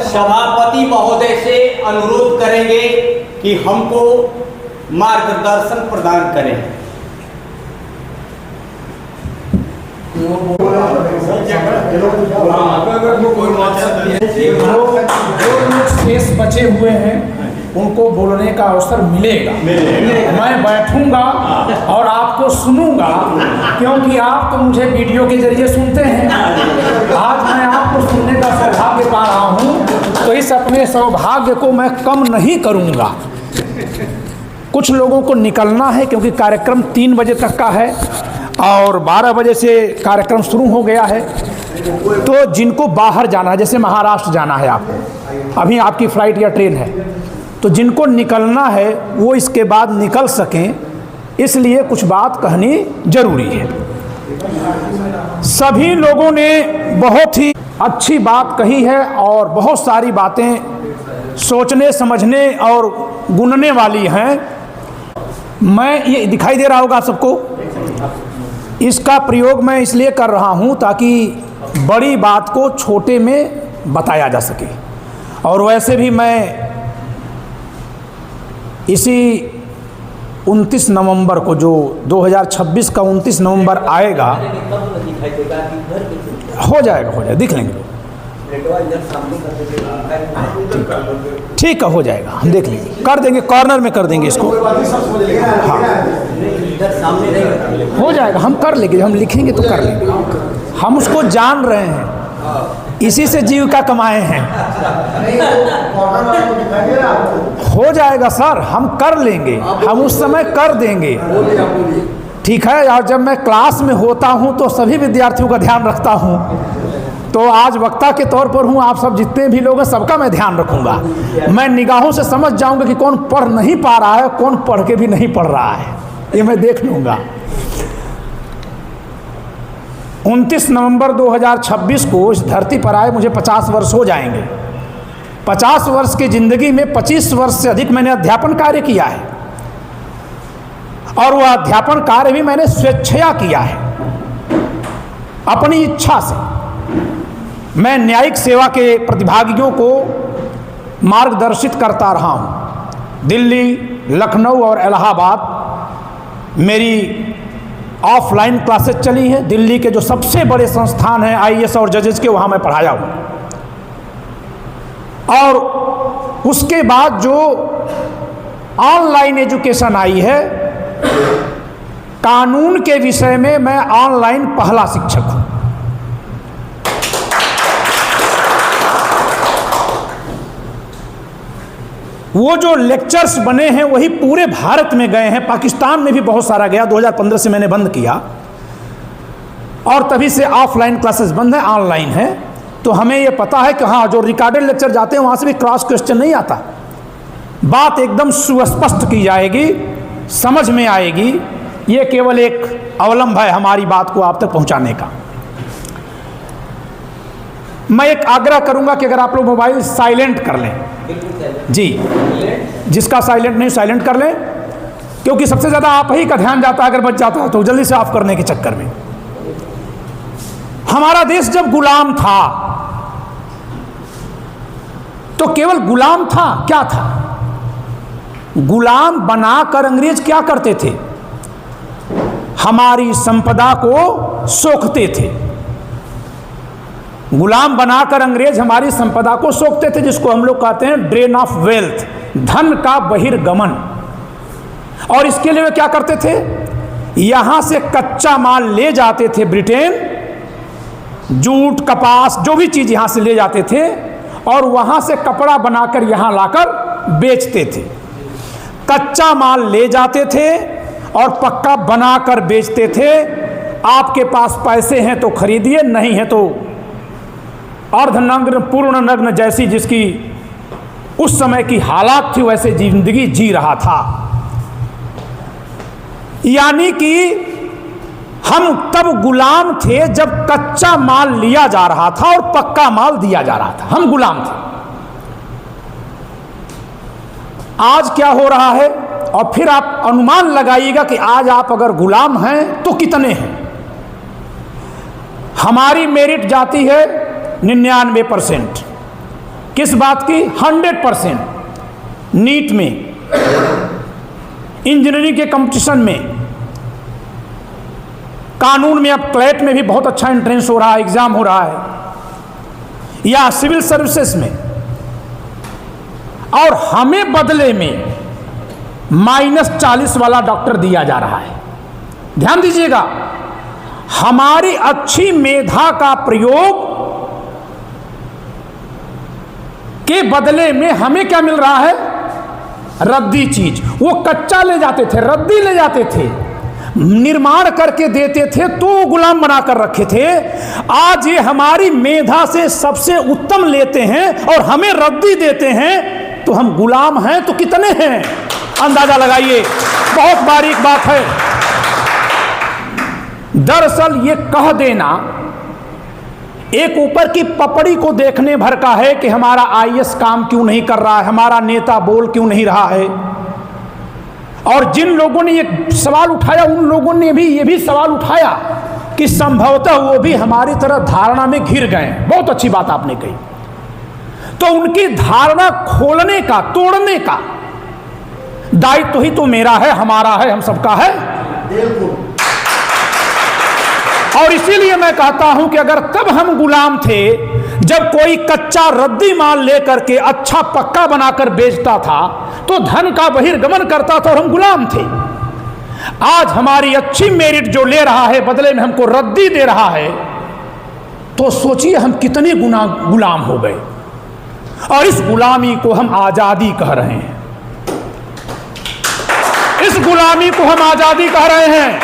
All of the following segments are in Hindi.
सभापति महोदय से अनुरोध करेंगे कि हमको मार्गदर्शन प्रदान करें। जो शेष बचे हुए हैं उनको बोलने का अवसर मिलेगा। मैं बैठूंगा और आपको सुनूंगा, क्योंकि आप तो मुझे वीडियो के जरिए सुनते हैं। आज मैं आपको सुनने का सौभाग्य पा रहा हूं, तो इस अपने सौभाग्य को मैं कम नहीं करूंगा। कुछ लोगों को निकलना है क्योंकि कार्यक्रम 3 बजे तक का है और 12 बजे से कार्यक्रम शुरू हो गया है। तो जिनको बाहर जाना है, जैसे महाराष्ट्र जाना है आपको, अभी आपकी फ्लाइट या ट्रेन है, तो जिनको निकलना है वो इसके बाद निकल सकें, इसलिए कुछ बात कहनी जरूरी है। सभी लोगों ने बहुत ही अच्छी बात कही है और बहुत सारी बातें सोचने समझने और गुनने वाली हैं। मैं ये दिखाई दे रहा होगा आप सबको, इसका प्रयोग मैं इसलिए कर रहा हूँ ताकि बड़ी बात को छोटे में बताया जा सके। और वैसे भी मैं इसी 29 नवंबर को, जो 2026 का 29 नवंबर आएगा, हो जाएगा दिख लेंगे। ठीक है, हो जाएगा, हम देख लेंगे, कर देंगे, कॉर्नर में कर देंगे इसको। हाँ, हो जाएगा, हम कर लेंगे, हम लिखेंगे तो कर लेंगे। हम उसको जान रहे हैं, इसी से जीविका कमाए हैं। हो जाएगा सर, हम कर लेंगे, हम उस समय कर देंगे। ठीक है। और जब मैं क्लास में होता हूं तो सभी विद्यार्थियों का ध्यान रखता हूं, तो आज वक्ता के तौर पर हूं, आप सब जितने भी लोग हैं सबका मैं ध्यान रखूंगा। मैं निगाहों से समझ जाऊंगा कि कौन पढ़ नहीं पा रहा है, कौन पढ़ के भी नहीं पढ़ रहा है, ये मैं देख लूंगा। 29 नवंबर 2026 को इस धरती पर आए मुझे 50 वर्ष हो जाएंगे। 50 वर्ष की जिंदगी में 25 वर्ष से अधिक मैंने अध्यापन कार्य किया है, और वह अध्यापन कार्य भी मैंने स्वेच्छया किया है, अपनी इच्छा से। मैं न्यायिक सेवा के प्रतिभागियों को मार्गदर्शित करता रहा हूं। दिल्ली, लखनऊ और इलाहाबाद मेरी ऑफलाइन क्लासेस चली हैं। दिल्ली के जो सबसे बड़े संस्थान हैं आईएएस और जजेस के, वहाँ मैं पढ़ाया हूँ। और उसके बाद जो ऑनलाइन एजुकेशन आई है, कानून के विषय में मैं ऑनलाइन पहला शिक्षक हूँ। वो जो लेक्चर्स बने हैं वही पूरे भारत में गए हैं, पाकिस्तान में भी बहुत सारा गया। 2015 से मैंने बंद किया और तभी से ऑफलाइन क्लासेस बंद है, ऑनलाइन है। तो हमें ये पता है कि हाँ, जो रिकॉर्डेड लेक्चर जाते हैं वहाँ से भी क्रॉस क्वेश्चन नहीं आता, बात एकदम सुस्पष्ट की जाएगी, समझ में आएगी। ये केवल एक अवलंब है हमारी बात को आप तक पहुँचाने का। मैं एक आग्रह करूँगा कि अगर आप लोग मोबाइल साइलेंट कर लें जी, जिसका साइलेंट नहीं साइलेंट कर लें, क्योंकि सबसे ज़्यादा आप ही का ध्यान जाता है अगर बच जाता है तो, जल्दी से ऑफ करने के चक्कर में। हमारा देश जब गुलाम था तो केवल गुलाम था, क्या था? गुलाम बनाकर अंग्रेज क्या करते थे? हमारी संपदा को सोखते थे। गुलाम बनाकर अंग्रेज हमारी संपदा को सोखते थे, जिसको हम लोग कहते हैं ड्रेन ऑफ वेल्थ, धन का बहिर्गमन। और इसके लिए वे क्या करते थे? यहां से कच्चा माल ले जाते थे ब्रिटेन, जूट, कपास, जो भी चीज यहां से ले जाते थे, और वहां से कपड़ा बनाकर यहां लाकर बेचते थे। कच्चा माल ले जाते थे और पक्का बनाकर बेचते थे। आपके पास पैसे हैं तो खरीदिए, नहीं है तो अर्धनग्न पूर्ण नग्न जैसी जिसकी उस समय की हालात थी वैसे जिंदगी जी रहा था। यानी कि हम तब गुलाम थे जब कच्चा माल लिया जा रहा था और पक्का माल दिया जा रहा था, हम गुलाम थे। आज क्या हो रहा है? और फिर आप अनुमान लगाइएगा कि आज आप अगर गुलाम हैं तो कितने हैं। हमारी मेरिट जाती है 99%, किस बात की? 100%। नीट में, इंजीनियरिंग के कंपटीशन में, कानून में, अब क्लैट में भी बहुत अच्छा एंट्रेंस हो रहा है, एग्जाम हो रहा है, या सिविल सर्विसेज में, और हमें बदले में -40 वाला डॉक्टर दिया जा रहा है। ध्यान दीजिएगा, हमारी अच्छी मेधा का प्रयोग के बदले में हमें क्या मिल रहा है? रद्दी चीज। वो कच्चा ले जाते थे, रद्दी ले जाते थे, निर्माण करके देते थे तो गुलाम बनाकर रखे थे। आज ये हमारी मेधा से सबसे उत्तम लेते हैं और हमें रद्दी देते हैं, तो हम गुलाम हैं तो कितने हैं? अंदाजा लगाइए। बहुत बारीक बात है। दरअसल ये कह देना एक ऊपर की पपड़ी को देखने भर का है कि हमारा आईएएस काम क्यों नहीं कर रहा है, हमारा नेता बोल क्यों नहीं रहा है। और जिन लोगों ने ये सवाल उठाया, उन लोगों ने भी ये भी सवाल उठाया कि संभवतः वो भी हमारी तरह धारणा में घिर गए। बहुत अच्छी बात आपने कही। तो उनकी धारणा खोलने का, तोड़ने का दायित्व ही तो मेरा है, हमारा है, हम सबका है। और इसीलिए मैं कहता हूं कि अगर तब हम गुलाम थे, जब कोई कच्चा रद्दी माल लेकर के अच्छा पक्का बनाकर बेचता था, तो धन का बहिर्गमन करता था और हम गुलाम थे। आज हमारी अच्छी मेरिट जो ले रहा है, बदले में हमको रद्दी दे रहा है, तो सोचिए हम कितने गुना गुलाम हो गए। और इस गुलामी को हम आजादी कह रहे हैं। इस गुलामी को हम आजादी कह रहे हैं।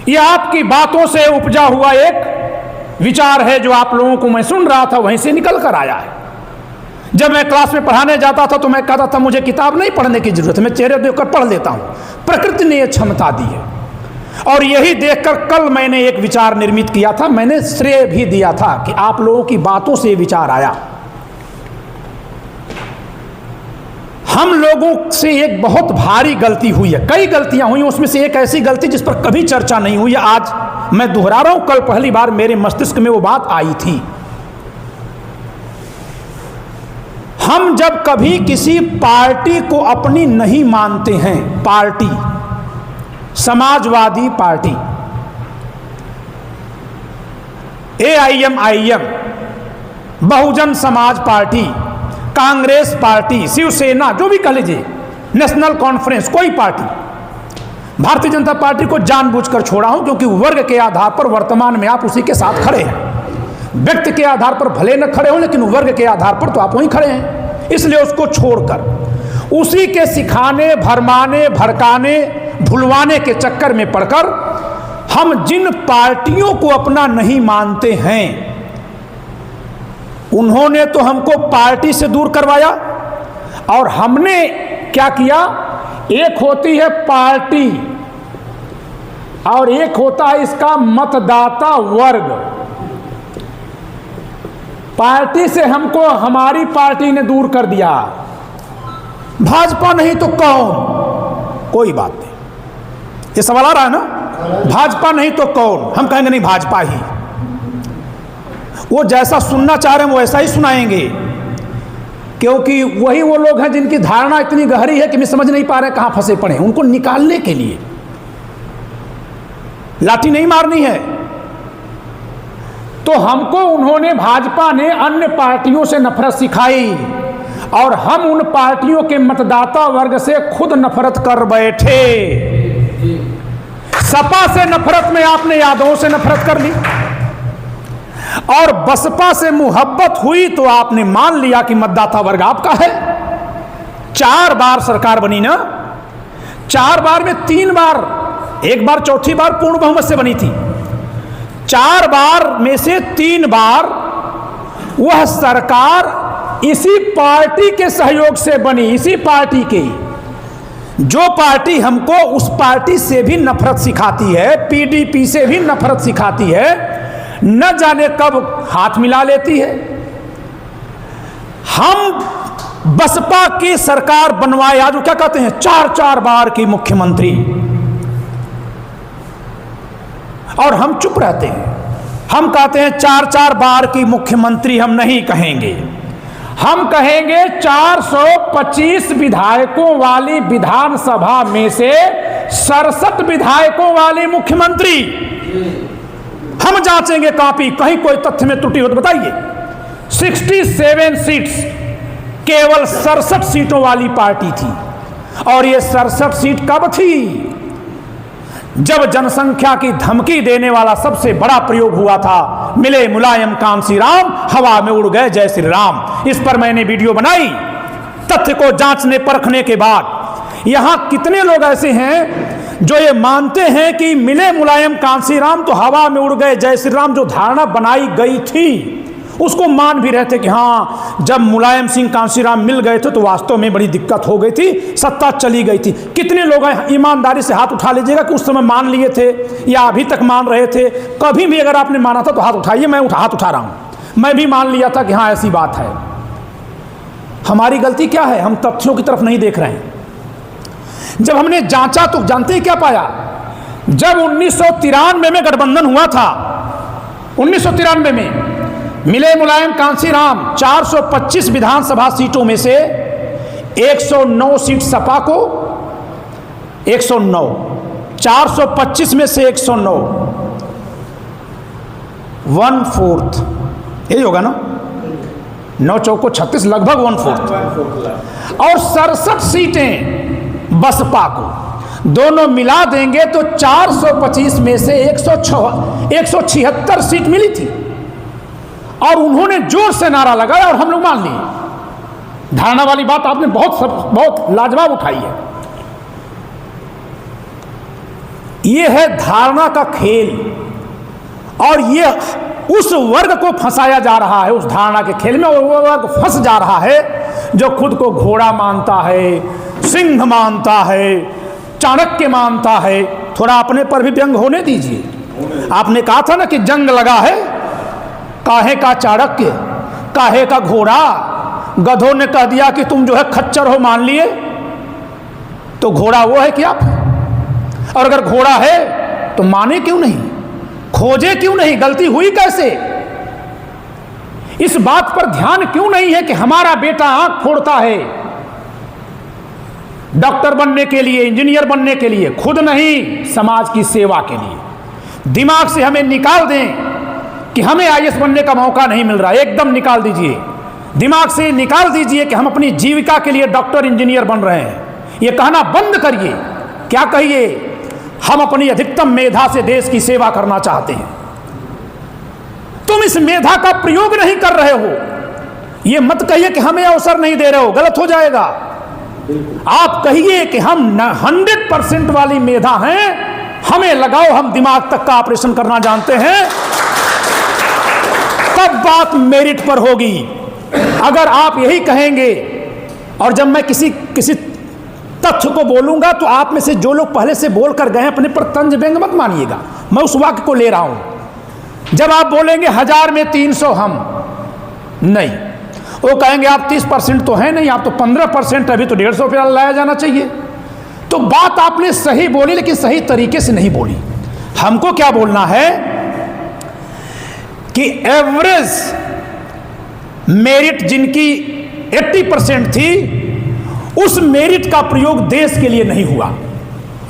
यह आपकी बातों से उपजा हुआ एक विचार है जो आप लोगों को मैं सुन रहा था, वहीं से निकल कर आया है। जब मैं क्लास में पढ़ाने जाता था तो मैं कहता था मुझे किताब नहीं पढ़ने की जरूरत है, मैं चेहरे देखकर पढ़ लेता हूं। प्रकृति ने यह क्षमता दी है। और यही देखकर कल मैंने एक विचार निर्मित किया था, मैंने श्रेय भी दिया था कि आप लोगों की बातों से विचार आया। हम लोगों से एक बहुत भारी गलती हुई है, कई गलतियां हुई, उसमें से एक ऐसी गलती जिस पर कभी चर्चा नहीं हुई है, आज मैं दोहरा रहा हूं, कल पहली बार मेरे मस्तिष्क में वो बात आई थी। हम जब कभी किसी पार्टी को अपनी नहीं मानते हैं, party, Samajwadi party, AIM, Bahujan Samaj party, Congress party, Shiv Sena, जो भी कह लीजिए, नेशनल कॉन्फ्रेंस, कोई पार्टी, भारतीय जनता पार्टी को जानबूझकर छोड़ा हूं क्योंकि वर्ग के आधार पर वर्तमान में आप उसी के साथ खड़े हैं। व्यक्ति के आधार पर भले न खड़े हो, लेकिन वर्ग के आधार पर तो आप वहीं खड़े हैं, इसलिए उसको छोड़कर उसी के सिखाने, भरमाने, भड़काने, भुलवाने के चक्कर में पड़कर हम जिन पार्टियों को अपना नहीं मानते हैं, उन्होंने तो हमको पार्टी से दूर करवाया। और हमने क्या किया? एक होती है पार्टी और एक होता है इसका मतदाता वर्ग। पार्टी से हमको हमारी पार्टी ने दूर कर दिया। भाजपा नहीं तो कौन? कोई बात नहीं, ये सवाल आ रहा है ना। भाजपा नहीं तो कौन? हम कहेंगे नहीं, भाजपा ही। वो जैसा सुनना चाह रहे हैं वो ऐसा ही सुनाएंगे, क्योंकि वही वो लोग हैं जिनकी धारणा इतनी गहरी है कि मैं समझ नहीं पा रहे कहां फंसे पड़े। उनको निकालने के लिए लाठी नहीं मारनी है। तो हमको उन्होंने, भाजपा ने अन्य पार्टियों से नफरत सिखाई और हम उन पार्टियों के मतदाता वर्ग से खुद नफरत कर बैठे। सपा से नफरत में आपने यादवों से नफरत कर ली, और बसपा से मुहब्बत हुई तो आपने मान लिया कि मतदाता वर्ग आपका है। 4 बार सरकार बनी ना, 4 बार में 3 बार, एक बार चौथी बार पूर्ण बहुमत से बनी थी। 4 बार में से 3 बार वह सरकार इसी पार्टी के सहयोग से बनी, इसी पार्टी के। जो पार्टी हमको उस पार्टी से भी नफरत सिखाती है, PDP से भी नफरत सिखाती है, न जाने कब हाथ मिला लेती है। हम बसपा की सरकार बनवाए, आज वो क्या कहते हैं, 4 बार की मुख्यमंत्री, और हम चुप रहते हैं। हम कहते हैं 4-4 बार की मुख्यमंत्री हम नहीं कहेंगे, हम कहेंगे 425 विधायकों वाली विधानसभा में से 67 विधायकों वाली मुख्यमंत्री। हम जांचेंगे कॉपी, कहीं कोई तथ्य में त्रुटि हो तो बताइए। 67 सीट्स केवल 67 सीटों वाली पार्टी थी, और ये 67 सीट कब थी? जब जनसंख्या की धमकी देने वाला सबसे बड़ा प्रयोग हुआ था, मिले मुलायम कांसी राम, हवा में उड़ गए जय श्री राम। इस पर मैंने वीडियो बनाई। तथ्य को जांचने परखने के बाद यहां कितने लोग ऐसे हैं जो ये मानते हैं कि मिले मुलायम कांसी राम तो हवा में उड़ गए जय श्री राम, जो धारणा बनाई गई थी उसको मान भी रहे थे कि हाँ, जब मुलायम सिंह कांसीराम मिल गए थे तो वास्तव में बड़ी दिक्कत हो गई थी, सत्ता चली गई थी। कितने लोग ईमानदारी से हाथ उठा लीजिएगा कि उस समय मान लिए थे या अभी तक मान रहे थे? कभी भी अगर आपने माना था तो हाथ उठाइए। मैं हाथ उठा रहा हूं, मैं भी मान लिया था कि हाँ ऐसी बात है। हमारी गलती क्या है? हम तथ्यों की तरफ नहीं देख रहे हैं। जब हमने जांचा तो जानते ही क्या पाया? जब 1993 में गठबंधन हुआ था, 1993 में मिले मुलायम कांसी राम 425 विधानसभा सीटों में से 109 सीट सपा को, 109, 425 में से 109, 1/4, यही होगा ना? 9 चौको 36, लगभग 1/4, और 67 सीटें बसपा को। दोनों मिला देंगे तो 425 में से 176 सीट मिली थी, और उन्होंने जोर से नारा लगाया और हम लोग मान लिए। धारणा वाली बात आपने बहुत लाजवाब उठाई है। यह है धारणा का खेल, और ये उस वर्ग को फंसाया जा रहा है उस धारणा के खेल में, और वो वर्ग फंस जा रहा है जो खुद को घोड़ा मानता है, सिंह मानता है, चाणक्य मानता है। थोड़ा अपने पर भी व्यंग होने दीजिए। आपने कहा था ना कि जंग लगा है, काहे का चाणक्य, काहे का घोड़ा। गधों ने कह दिया कि तुम जो है खच्चर हो, मान लिए, तो घोड़ा वो है कि आप? और अगर घोड़ा है तो माने क्यों नहीं, खोजे क्यों नहीं, गलती हुई कैसे? इस बात पर ध्यान क्यों नहीं है कि हमारा बेटा आंख फोड़ता है डॉक्टर बनने के लिए, इंजीनियर बनने के लिए, खुद नहीं, समाज की सेवा के लिए। दिमाग से हमें निकाल दें कि हमें आईएएस बनने का मौका नहीं मिल रहा है, एकदम निकाल दीजिए। दिमाग से निकाल दीजिए कि हम अपनी जीविका के लिए डॉक्टर इंजीनियर बन रहे हैं। यह कहना बंद करिए। क्या कहिए? हम अपनी अधिकतम मेधा से देश की सेवा करना चाहते हैं। तुम इस मेधा का प्रयोग नहीं कर रहे हो। यह मत कहिए कि हमें अवसर नहीं दे रहे हो, गलत हो जाएगा। आप कहिए कि हम 100% वाली मेधा हैं, हमें लगाओ, हम दिमाग तक का ऑपरेशन करना जानते हैं, तब बात मेरिट पर होगी। अगर आप यही कहेंगे, और जब मैं किसी तथ्य को बोलूंगा तो आप में से जो लोग पहले से बोल कर गए हैं अपने पर तंज व्यंग मत मानिएगा, मैं उस वाक्य को ले रहा हूं। जब आप बोलेंगे 1000 में 300 हम नहीं, वो कहेंगे आप 30% तो है नहीं, आप तो 15%, अभी तो 150 रुपया लाया जाना चाहिए। तो बात आपने सही बोली, लेकिन सही तरीके से नहीं बोली। हमको क्या बोलना है कि एवरेज मेरिट जिनकी 80% थी, उस मेरिट का प्रयोग देश के लिए नहीं हुआ।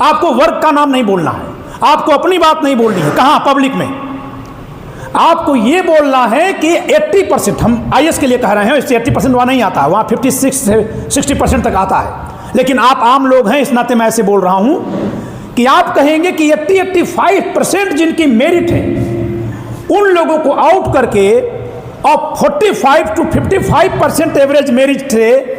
आपको वर्ग का नाम नहीं बोलना है, आपको अपनी बात नहीं बोलनी है। कहां? पब्लिक में। आपको यह बोलना है कि 80%, हम आईएएस के लिए कह रहे हैं, इससे 80% वहां नहीं आता, वहां 56 से 60% तक आता है। लेकिन आप आम लोग हैं, इस नाते मैं ऐसे बोल रहा हूं कि आप कहेंगे कि 80-85% जिनकी मेरिट है, उन लोगों को आउट करके और 45 to 55% एवरेज मेरिट से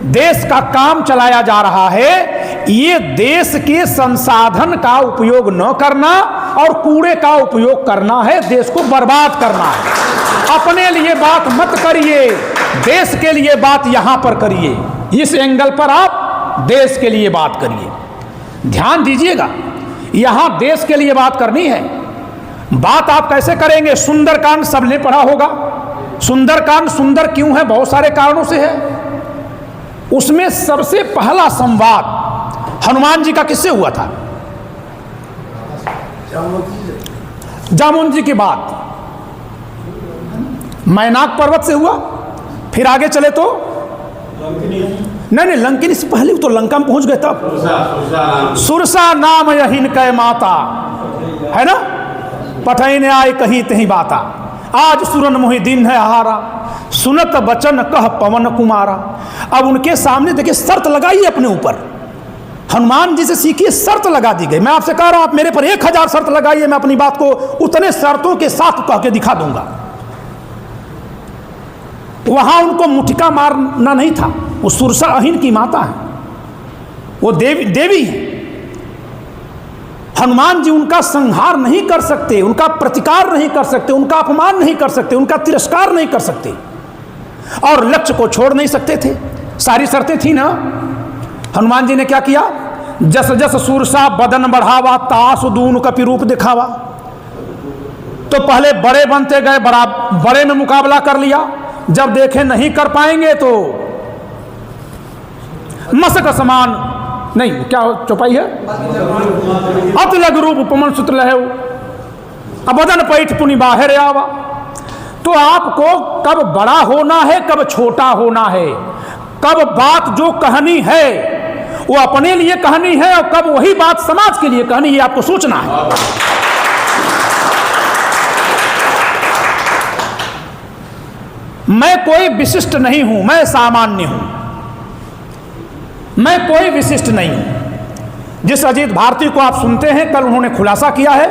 देश का काम चलाया जा रहा है। ये देश के संसाधन का उपयोग न करना और कूड़े का उपयोग करना है, देश को बर्बाद करना है। अपने लिए बात मत करिए, देश के लिए बात यहां पर करिए। इस एंगल पर आप देश के लिए बात करिए। ध्यान दीजिएगा, यहां देश के लिए बात करनी है। बात आप कैसे करेंगे? सुंदरकांड सबने पढ़ा होगा। सुंदरकांड सुंदर क्यों है? बहुत सारे कारणों से है। उसमें सबसे पहला संवाद हनुमान जी का किससे हुआ था? जामुन जी की बात। मैनाक पर्वत से हुआ, फिर आगे चले तो नहीं लंकिनी से पहले तो लंका में पहुंच गए तब। सुरसा नाम यहीन कै माता, है ना, पठैने आए कही तही बाता, आज सुरन मोहि दिन है हारा, सुनत बचन कह पवन कुमारा। अब उनके सामने देखिए शर्त लगाई अपने ऊपर, हनुमान जी से सीखिए, शर्त लगा दी गई। मैं आपसे कह रहा हूं आप मेरे पर 1000 शर्त लगाइए, मैं अपनी बात को उतने शर्तों के साथ कह के दिखा दूंगा। वहां उनको मुठिका मारना नहीं था, वो सुरसा अहिन की माता है, वो देवी है। हनुमान जी उनका संहार नहीं कर सकते, उनका प्रतिकार नहीं कर सकते, उनका अपमान नहीं कर सकते, उनका तिरस्कार नहीं कर सकते, और लक्ष्य को छोड़ नहीं सकते थे। सारी शर्तें थी ना। हनुमान जी ने क्या किया, जस जस सुरसा बदन बढ़ावा, तास दून कपि रूप दिखावा। तो पहले बड़े बनते गए, बड़े में मुकाबला कर लिया, जब देखे नहीं कर पाएंगे तो मसक समान नहीं, क्या चौपाई है, अत लग रूप उपमन सूत्र लहे, अबदन पैठ पुनि बाहर आवा। तो आपको कब बड़ा होना है, कब छोटा होना है, कब बात जो कहनी है वो अपने लिए कहनी है, और कब वही बात समाज के लिए कहनी है, आपको सोचना है। मैं कोई विशिष्ट नहीं हूं, मैं सामान्य हूं, मैं कोई विशिष्ट नहीं हूं। जिस अजीत भारती को आप सुनते हैं, कल उन्होंने खुलासा किया है,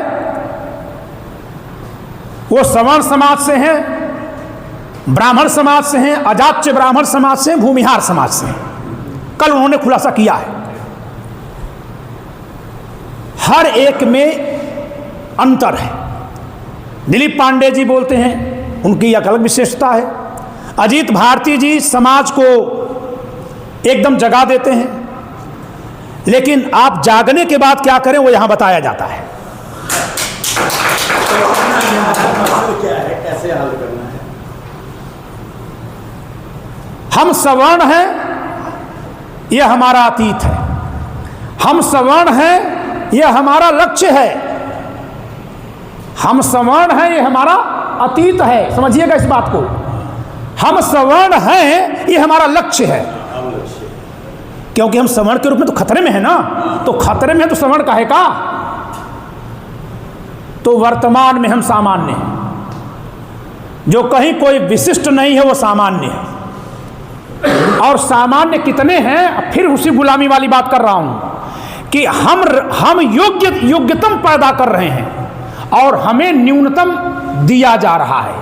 वो सवर्ण समाज से हैं, ब्राह्मण समाज से हैं, अजाच्य ब्राह्मण समाज से हैं, भूमिहार समाज से हैं। कल उन्होंने खुलासा किया है। हर एक में अंतर है। दिलीप पांडे जी बोलते हैं, उनकी एक अलग विशेषता है। अजीत भारती जी समाज को एकदम जगा देते हैं, लेकिन आप जागने के बाद क्या करें वो यहां बताया जाता है। क्या है, कैसे हल करना है। हम सवर्ण हैं, यह हमारा अतीत है। हम सवर्ण हैं, यह हमारा लक्ष्य है। हम सवर्ण हैं, यह हमारा अतीत है। समझिएगा इस बात को। हम सवर्ण हैं, यह हमारा लक्ष्य है। क्योंकि हम सवर्ण के रूप में तो खतरे में है ना, तो खतरे में है तो सवर्ण काहे का। तो वर्तमान में हम सामान्य हैं। जो कहीं कोई विशिष्ट नहीं है वो सामान्य है। और सामान्य कितने हैं, फिर उसी गुलामी वाली बात कर रहा हूं कि हम योग्यतम पैदा कर रहे हैं और हमें न्यूनतम दिया जा रहा है।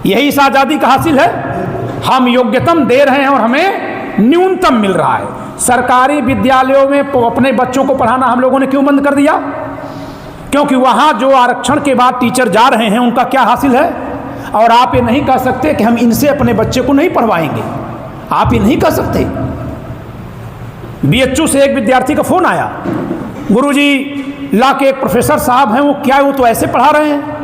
यही इस आजादी का हासिल है। हम योग्यतम दे रहे हैं और हमें न्यूनतम मिल रहा है। सरकारी विद्यालयों में अपने बच्चों को पढ़ाना हम लोगों ने क्यों बंद कर दिया? क्योंकि वहां जो आरक्षण के बाद टीचर जा रहे हैं उनका क्या हासिल है। और आप ये नहीं कह सकते कि हम इनसे अपने बच्चे को नहीं पढ़वाएंगे। आप ये नहीं कह सकते। बीएचयू से एक विद्यार्थी का फोन आया, गुरुजी ला के एक प्रोफेसर साहब हैं, वो तो ऐसे पढ़ा रहे हैं,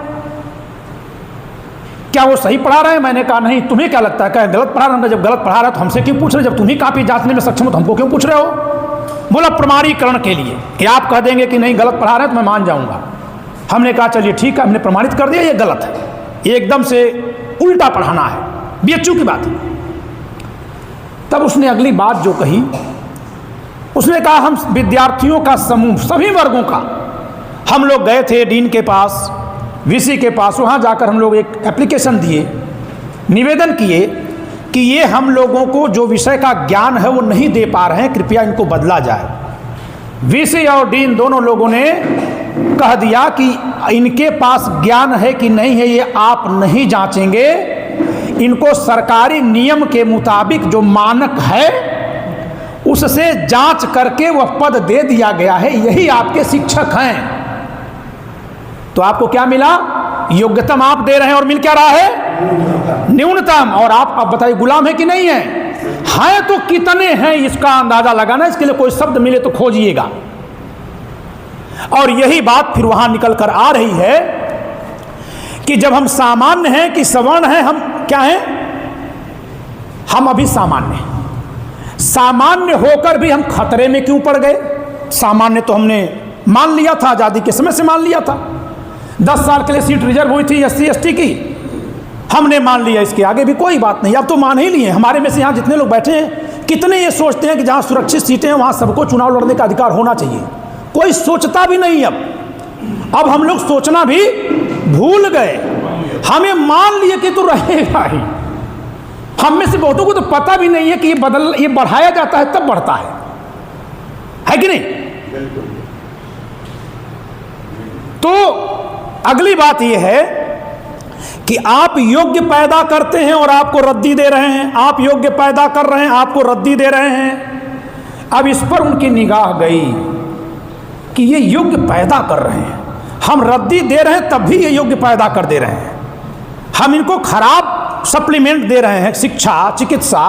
क्या वो सही पढ़ा रहे हैं? मैंने कहा नहीं, तुम्हें क्या लगता है क्या गलत पढ़ा रहे हैं? जब गलत पढ़ा रहा है तो हमसे क्यों पूछ रहे? जब तुम ही काफी जांचने में सक्षम हो तो हमको क्यों पूछ रहे हो? बोला प्रमाणीकरण के लिए, कि आप कह देंगे कि नहीं गलत पढ़ा रहे हैं तो मैं मान जाऊंगा। हमने कहा चलिए ठीक है, हमने प्रमाणित कर दिया ये गलत है, ये एकदम से उल्टा पढ़ाना है, बीएचयू की बात है। तब उसने अगली बात जो कही, उसने कहा हम विद्यार्थियों का समूह, सभी वर्गों का, हम लोग गए थे डीन के पास, वीसी के पास, वहाँ जाकर हम लोग एक एप्लीकेशन दिए, निवेदन किए कि ये हम लोगों को जो विषय का ज्ञान है वो नहीं दे पा रहे हैं, कृपया इनको बदला जाए। वीसी और डीन दोनों लोगों ने कह दिया कि इनके पास ज्ञान है कि नहीं है ये आप नहीं जांचेंगे, इनको सरकारी नियम के मुताबिक जो मानक है उससे जांच करके वह पद दे दिया गया है, यही आपके शिक्षक हैं। तो आपको क्या मिला? योग्यतम आप दे रहे हैं और मिल क्या रहा है? न्यूनतम। और आप अब बताइए गुलाम है कि नहीं है? हैं तो कितने हैं इसका अंदाजा लगाना, इसके लिए कोई शब्द मिले तो खोजिएगा। और यही बात फिर वहां निकल कर आ रही है कि जब हम सामान्य हैं कि सवर्ण हैं, हम क्या हैं? हम अभी सामान्य हैं। सामान्य होकर भी हम खतरे में क्यों पड़ गए? सामान्य तो हमने मान लिया था, आजादी के समय से मान लिया था। 10 साल के लिए सीट रिजर्व हुई थी SC ST की, हमने मान लिया, इसके आगे भी कोई बात नहीं, अब तो मान ही लिए। हमारे में से यहाँ जितने लोग बैठे हैं, कितने ये सोचते हैं कि जहाँ सुरक्षित सीटें हैं वहाँ सबको चुनाव लड़ने का अधिकार होना चाहिए? कोई सोचता भी नहीं। अब हम लोग सोचना भी भूल गए। हमें मान लिए कि तो रहेगा ही। हम में से बहुतों को तो पता भी नहीं है कि ये बढ़ाया जाता है तब बढ़ता है कि नहीं? तो अगली बात यह है कि आप योग्य पैदा करते हैं और आपको रद्दी दे रहे हैं, आप योग्य पैदा कर रहे हैं, आपको रद्दी दे रहे हैं। अब इस पर उनकी निगाह गई कि ये योग्य पैदा कर रहे हैं, हम रद्दी दे रहे हैं तब भी ये योग्य पैदा कर दे रहे हैं। हम इनको खराब सप्लीमेंट दे रहे हैं, शिक्षा, चिकित्सा,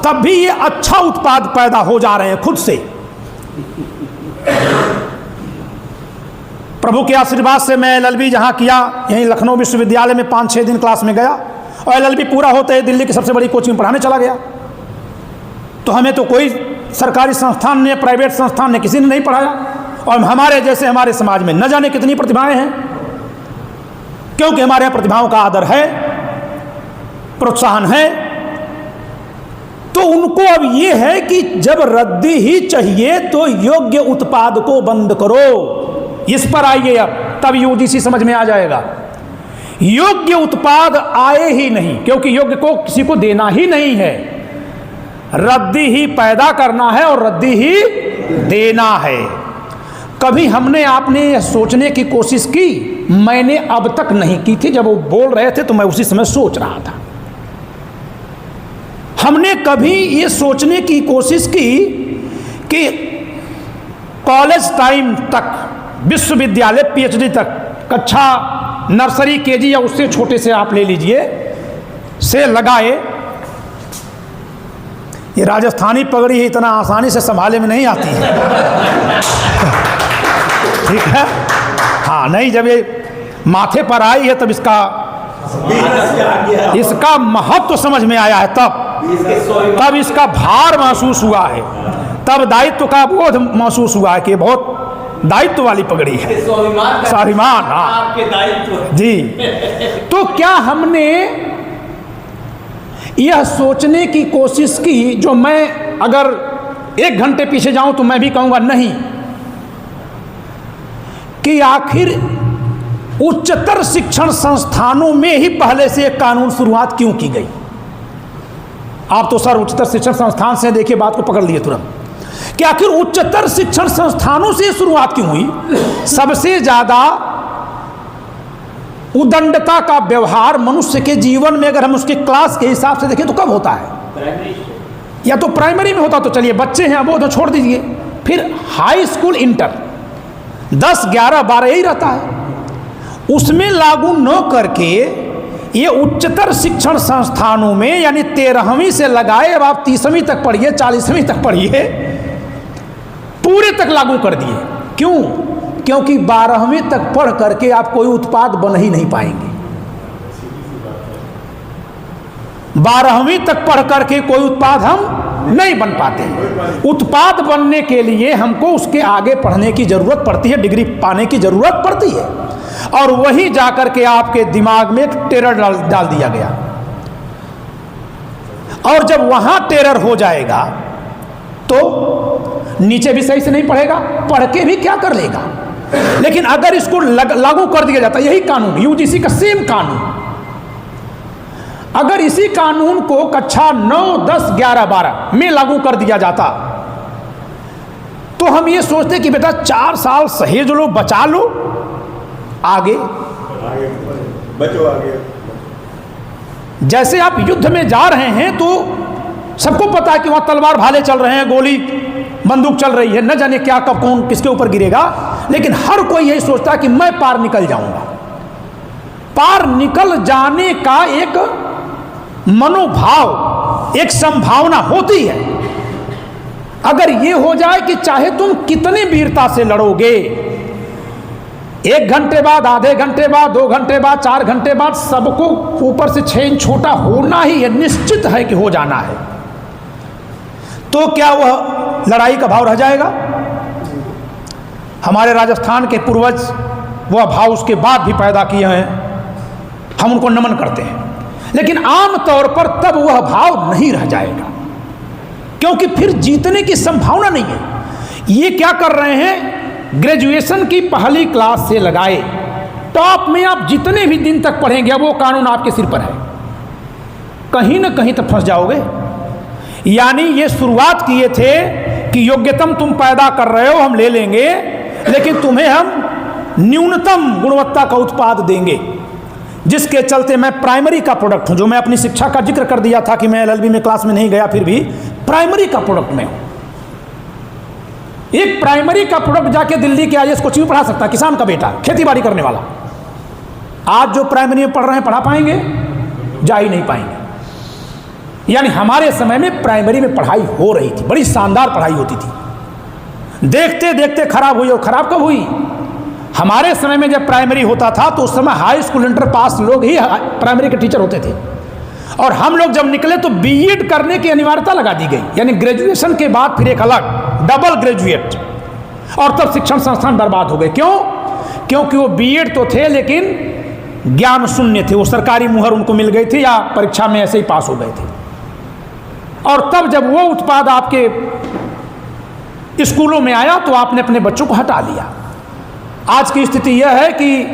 तब भी ये अच्छा उत्पाद पैदा हो जा रहे हैं खुद से। प्रभु के आशीर्वाद से मैं LLB जहाँ किया, यहीं लखनऊ विश्वविद्यालय में 5-6 दिन क्लास में गया और LLB पूरा होते ही दिल्ली की सबसे बड़ी कोचिंग पढ़ाने चला गया। तो हमें तो कोई सरकारी संस्थान ने, प्राइवेट संस्थान ने, किसी ने नहीं पढ़ाया। और हमारे जैसे हमारे समाज में न जाने कितनी प्रतिभाएं हैं, क्योंकि हमारे यहाँ प्रतिभाओं का आदर है, प्रोत्साहन है। तो उनको अब ये है कि जब रद्दी ही चाहिए तो योग्य उत्पाद को बंद करो। इस पर आइए अब, तब UGC समझ में आ जाएगा। योग्य उत्पाद आए ही नहीं, क्योंकि योग्य को किसी को देना ही नहीं है। रद्दी ही पैदा करना है और रद्दी ही देना है। कभी हमने आपने यह सोचने की कोशिश की? मैंने अब तक नहीं की थी। जब वो बोल रहे थे तो मैं उसी समय सोच रहा था। हमने कभी ये सोचने की कोशिश की कि कॉलेज टाइम तक, विश्वविद्यालय PhD तक, कक्षा नर्सरी KG या उससे छोटे से आप ले लीजिए, से लगाए, ये राजस्थानी पगड़ी इतना आसानी से संभाले में नहीं आती है। ठीक है, हाँ, नहीं, जब ये माथे पर आई है तब इसका महत्व समझ में आया है, तब इसका भार महसूस हुआ है, तब दायित्व का बोध महसूस हुआ है कि बहुत दायित्व वाली पगड़ी है, स्वाभिमान। हाँ जी। तो क्या हमने यह सोचने की कोशिश की, जो मैं अगर 1 घंटे पीछे जाऊं तो मैं भी कहूंगा नहीं, कि आखिर उच्चतर शिक्षण संस्थानों में ही पहले से एक कानून शुरुआत क्यों की गई? आप तो सर उच्चतर शिक्षण संस्थान से देखिए, बात को पकड़ लिए तुरंत, कि आखिर उच्चतर शिक्षण संस्थानों से शुरुआत क्यों हुई? सबसे ज्यादा उदंडता का व्यवहार मनुष्य के जीवन में अगर हम उसके क्लास के हिसाब से देखें तो कब होता है? या तो प्राइमरी में होता, तो चलिए बच्चे हैं वो तो छोड़ दीजिए, फिर हाई स्कूल, इंटर, 10, 11, 12 यही रहता है। उसमें लागू न करके ये उच्चतर शिक्षण संस्थानों में, यानी 13वीं से लगाए, अब आप 30वीं तक पढ़िए, 40वीं तक पढ़िए, पूरे तक लागू कर दिए। क्यों? क्योंकि 12वीं तक पढ़ करके आप कोई उत्पाद बन ही नहीं पाएंगे। 12वीं तक पढ़ करके कोई उत्पाद हम नहीं बन पाते हैं। उत्पाद बनने के लिए हमको उसके आगे पढ़ने की जरूरत पड़ती है, डिग्री पाने की जरूरत पड़ती है, और वही जाकर के आपके दिमाग में टेरर डाल दिया गया। और जब वहां टेरर हो जाएगा तो नीचे भी सही से नहीं पढ़ेगा, पढ़ के भी क्या कर लेगा। लेकिन अगर इसको लागू कर दिया जाता, यही कानून, UGC का सेम कानून, अगर इसी कानून को कक्षा 9, 10, 11, 12 में लागू कर दिया जाता, तो हम ये सोचते कि बेटा 4 साल सहेज लो, बचा लो, आगे बचो आगे। जैसे आप युद्ध में जा रहे हैं तो सबको पता है कि वहां तलवार भाले चल रहे हैं, गोली बंदूक चल रही है, न जाने क्या कब कौन किसके ऊपर गिरेगा, लेकिन हर कोई यही सोचता है कि मैं पार निकल जाऊंगा। पार निकल जाने का एक मनोभाव, एक संभावना होती है। अगर ये हो जाए कि चाहे तुम कितनी वीरता से लड़ोगे, 1 घंटे बाद, आधे घंटे बाद, 2 घंटे बाद, 4 घंटे बाद, सबको ऊपर से 6 इंच छोटा होना ही है, निश्चित है कि हो जाना है। तो क्या वह लड़ाई का भाव रह जाएगा? हमारे राजस्थान के पूर्वज वह भाव उसके बाद भी पैदा किए हैं, हम उनको नमन करते हैं। लेकिन आम तौर पर तब वह भाव नहीं रह जाएगा, क्योंकि फिर जीतने की संभावना नहीं है। ये क्या कर रहे हैं, ग्रेजुएशन की पहली क्लास से लगाए टॉप में आप जितने भी दिन तक पढ़ेंगे, अब वो कानून आपके सिर पर है, कहीं ना कहीं तक फंस जाओगे। यानी ये शुरुआत किए थे कि योग्यतम तुम पैदा कर रहे हो, हम ले लेंगे, लेकिन तुम्हें हम न्यूनतम गुणवत्ता का उत्पाद देंगे, जिसके चलते मैं प्राइमरी का प्रोडक्ट हूं। जो मैं अपनी शिक्षा का जिक्र कर दिया था कि मैं एलएलबी में क्लास में नहीं गया, फिर भी प्राइमरी का प्रोडक्ट में हूं। एक प्राइमरी का प्रोडक्ट जाके दिल्ली के आईएएस कोचिंग में पढ़ा सकता, किसान का बेटा, खेती बाड़ी करने वाला। आज जो प्राइमरी में पढ़ रहे हैं, पढ़ा पाएंगे? जा ही नहीं पाएंगे। यानी हमारे समय में प्राइमरी में पढ़ाई हो रही थी, बड़ी शानदार पढ़ाई होती थी, देखते देखते खराब हुई। और खराब कब हुई? हमारे समय में जब प्राइमरी होता था तो उस समय हाई स्कूल इंटर पास लोग ही प्राइमरी के टीचर होते थे, और हम लोग जब निकले तो बीएड करने की अनिवार्यता लगा दी गई, यानी ग्रेजुएशन के बाद फिर एक अलग डबल ग्रेजुएट, और तब शिक्षण संस्थान बर्बाद हो गए। क्यों? क्योंकि वो बीएड तो थे लेकिन ज्ञान शून्य थे, वो सरकारी मुहर उनको मिल गई थी या परीक्षा में ऐसे ही पास हो गए थे। और तब जब वो उत्पाद आपके स्कूलों में आया तो आपने अपने बच्चों को हटा लिया। आज की स्थिति यह है कि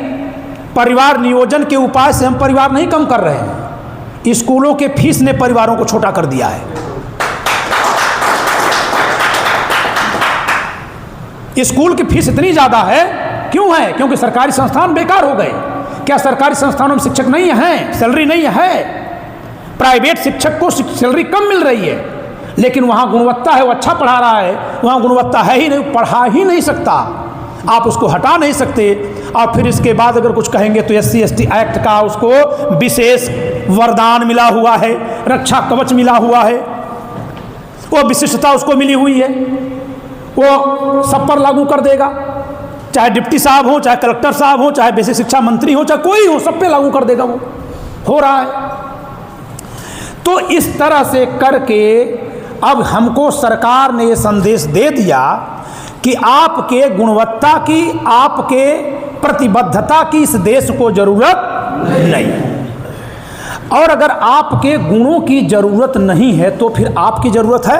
परिवार नियोजन के उपाय से हम परिवार नहीं कम कर रहे हैं, स्कूलों के फीस ने परिवारों को छोटा कर दिया है। स्कूल की फीस इतनी ज्यादा है, क्यों है? क्योंकि सरकारी संस्थान बेकार हो गए। क्या सरकारी संस्थानों में शिक्षक नहीं है, सैलरी नहीं है? प्राइवेट शिक्षक को सैलरी कम मिल रही है, लेकिन वहां गुणवत्ता है, वो अच्छा पढ़ा रहा है। वहां गुणवत्ता है ही नहीं, पढ़ा ही नहीं सकता, आप उसको हटा नहीं सकते। और फिर इसके बाद अगर कुछ कहेंगे तो SC/ST एक्ट का उसको विशेष वरदान मिला हुआ है, रक्षा कवच मिला हुआ है, वो विशिष्टता उसको मिली हुई है, वो सब पर लागू कर देगा, चाहे डिप्टी साहब हो, चाहे कलेक्टर साहब हो, चाहे बेसिक शिक्षा मंत्री हो, चाहे कोई हो, सब पे लागू कर देगा। वो हो रहा है। तो इस तरह से करके अब हमको सरकार ने ये संदेश दे दिया कि आपके गुणवत्ता की, आपके प्रतिबद्धता की इस देश को जरूरत नहीं। और अगर आपके गुणों की जरूरत नहीं है तो फिर आपकी जरूरत है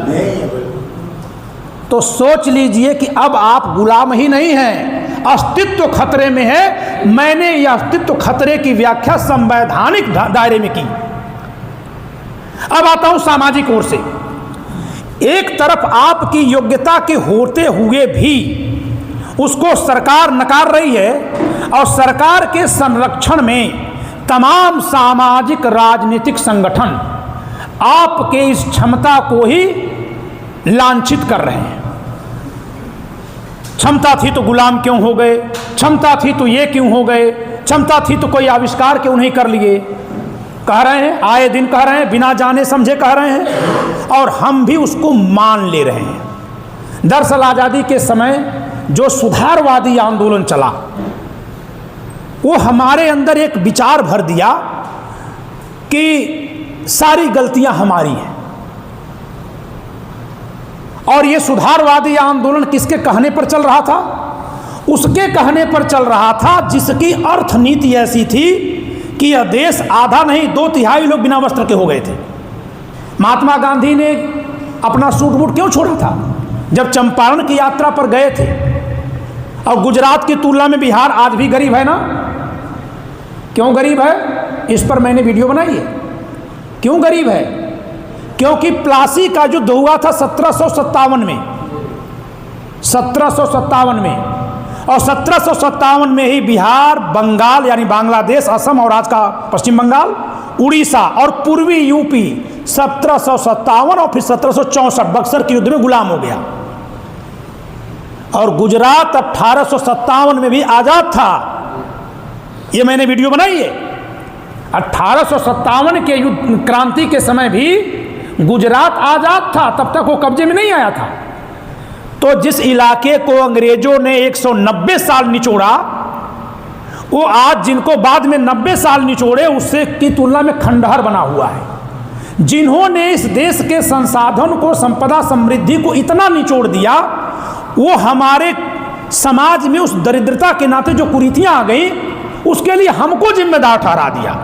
नहीं। तो सोच लीजिए कि अब आप गुलाम ही नहीं हैं, अस्तित्व खतरे में है। मैंने यह अस्तित्व खतरे की व्याख्या संवैधानिक दायरे में की। अब आता हूं सामाजिक ओर से। एक तरफ आपकी योग्यता के होते हुए भी उसको सरकार नकार रही है, और सरकार के संरक्षण में तमाम सामाजिक राजनीतिक संगठन आपके इस क्षमता को ही लांछित कर रहे हैं। क्षमता थी तो गुलाम क्यों हो गए, क्षमता थी तो ये क्यों हो गए, क्षमता थी तो कोई आविष्कार क्यों नहीं कर लिए, कह रहे हैं, आए दिन कह रहे हैं, बिना जाने समझे कह रहे हैं, और हम भी उसको मान ले रहे हैं। दरअसल आज़ादी के समय जो सुधारवादी आंदोलन चला, वो हमारे अंदर एक विचार भर दिया कि सारी गलतियां हमारी हैं। और ये सुधारवादी आंदोलन किसके कहने पर चल रहा था? उसके कहने पर चल रहा था जिसकी अर्थनीति ऐसी थी कि यह देश आधा नहीं 2/3 लोग बिना वस्त्र के हो गए थे। महात्मा गांधी ने अपना सूट बूट क्यों छोड़ा था? जब चंपारण की यात्रा पर गए थे। और गुजरात की तुलना में बिहार आज भी गरीब है ना? क्यों गरीब है? इस पर मैंने वीडियो बनाई है। क्यों गरीब है? क्योंकि प्लासी का युद्ध हुआ था 1757 में, 1757 में, और 1757 में ही बिहार, बंगाल यानी बांग्लादेश, असम और आज का पश्चिम बंगाल, उड़ीसा और पूर्वी यूपी 1757 और फिर 1764 बक्सर के युद्ध में गुलाम हो गया। और गुजरात 1857 में भी आजाद था। ये मैंने वीडियो बनाई है। 1857 के युद्ध क्रांति के समय भी गुजरात आजाद था, तब तक वो कब्जे में नहीं आया था। तो जिस इलाके को अंग्रेजों ने 190 साल निचोड़ा, वो आज जिनको बाद में 90 साल निचोड़े उससे की तुलना में खंडहर बना हुआ है। जिन्होंने इस देश के संसाधन को, संपदा समृद्धि को इतना निचोड़ दिया, वो हमारे समाज में उस दरिद्रता के नाते जो कुरीतियां आ गई, उसके लिए हमको जिम्मेदार ठहरा दिया।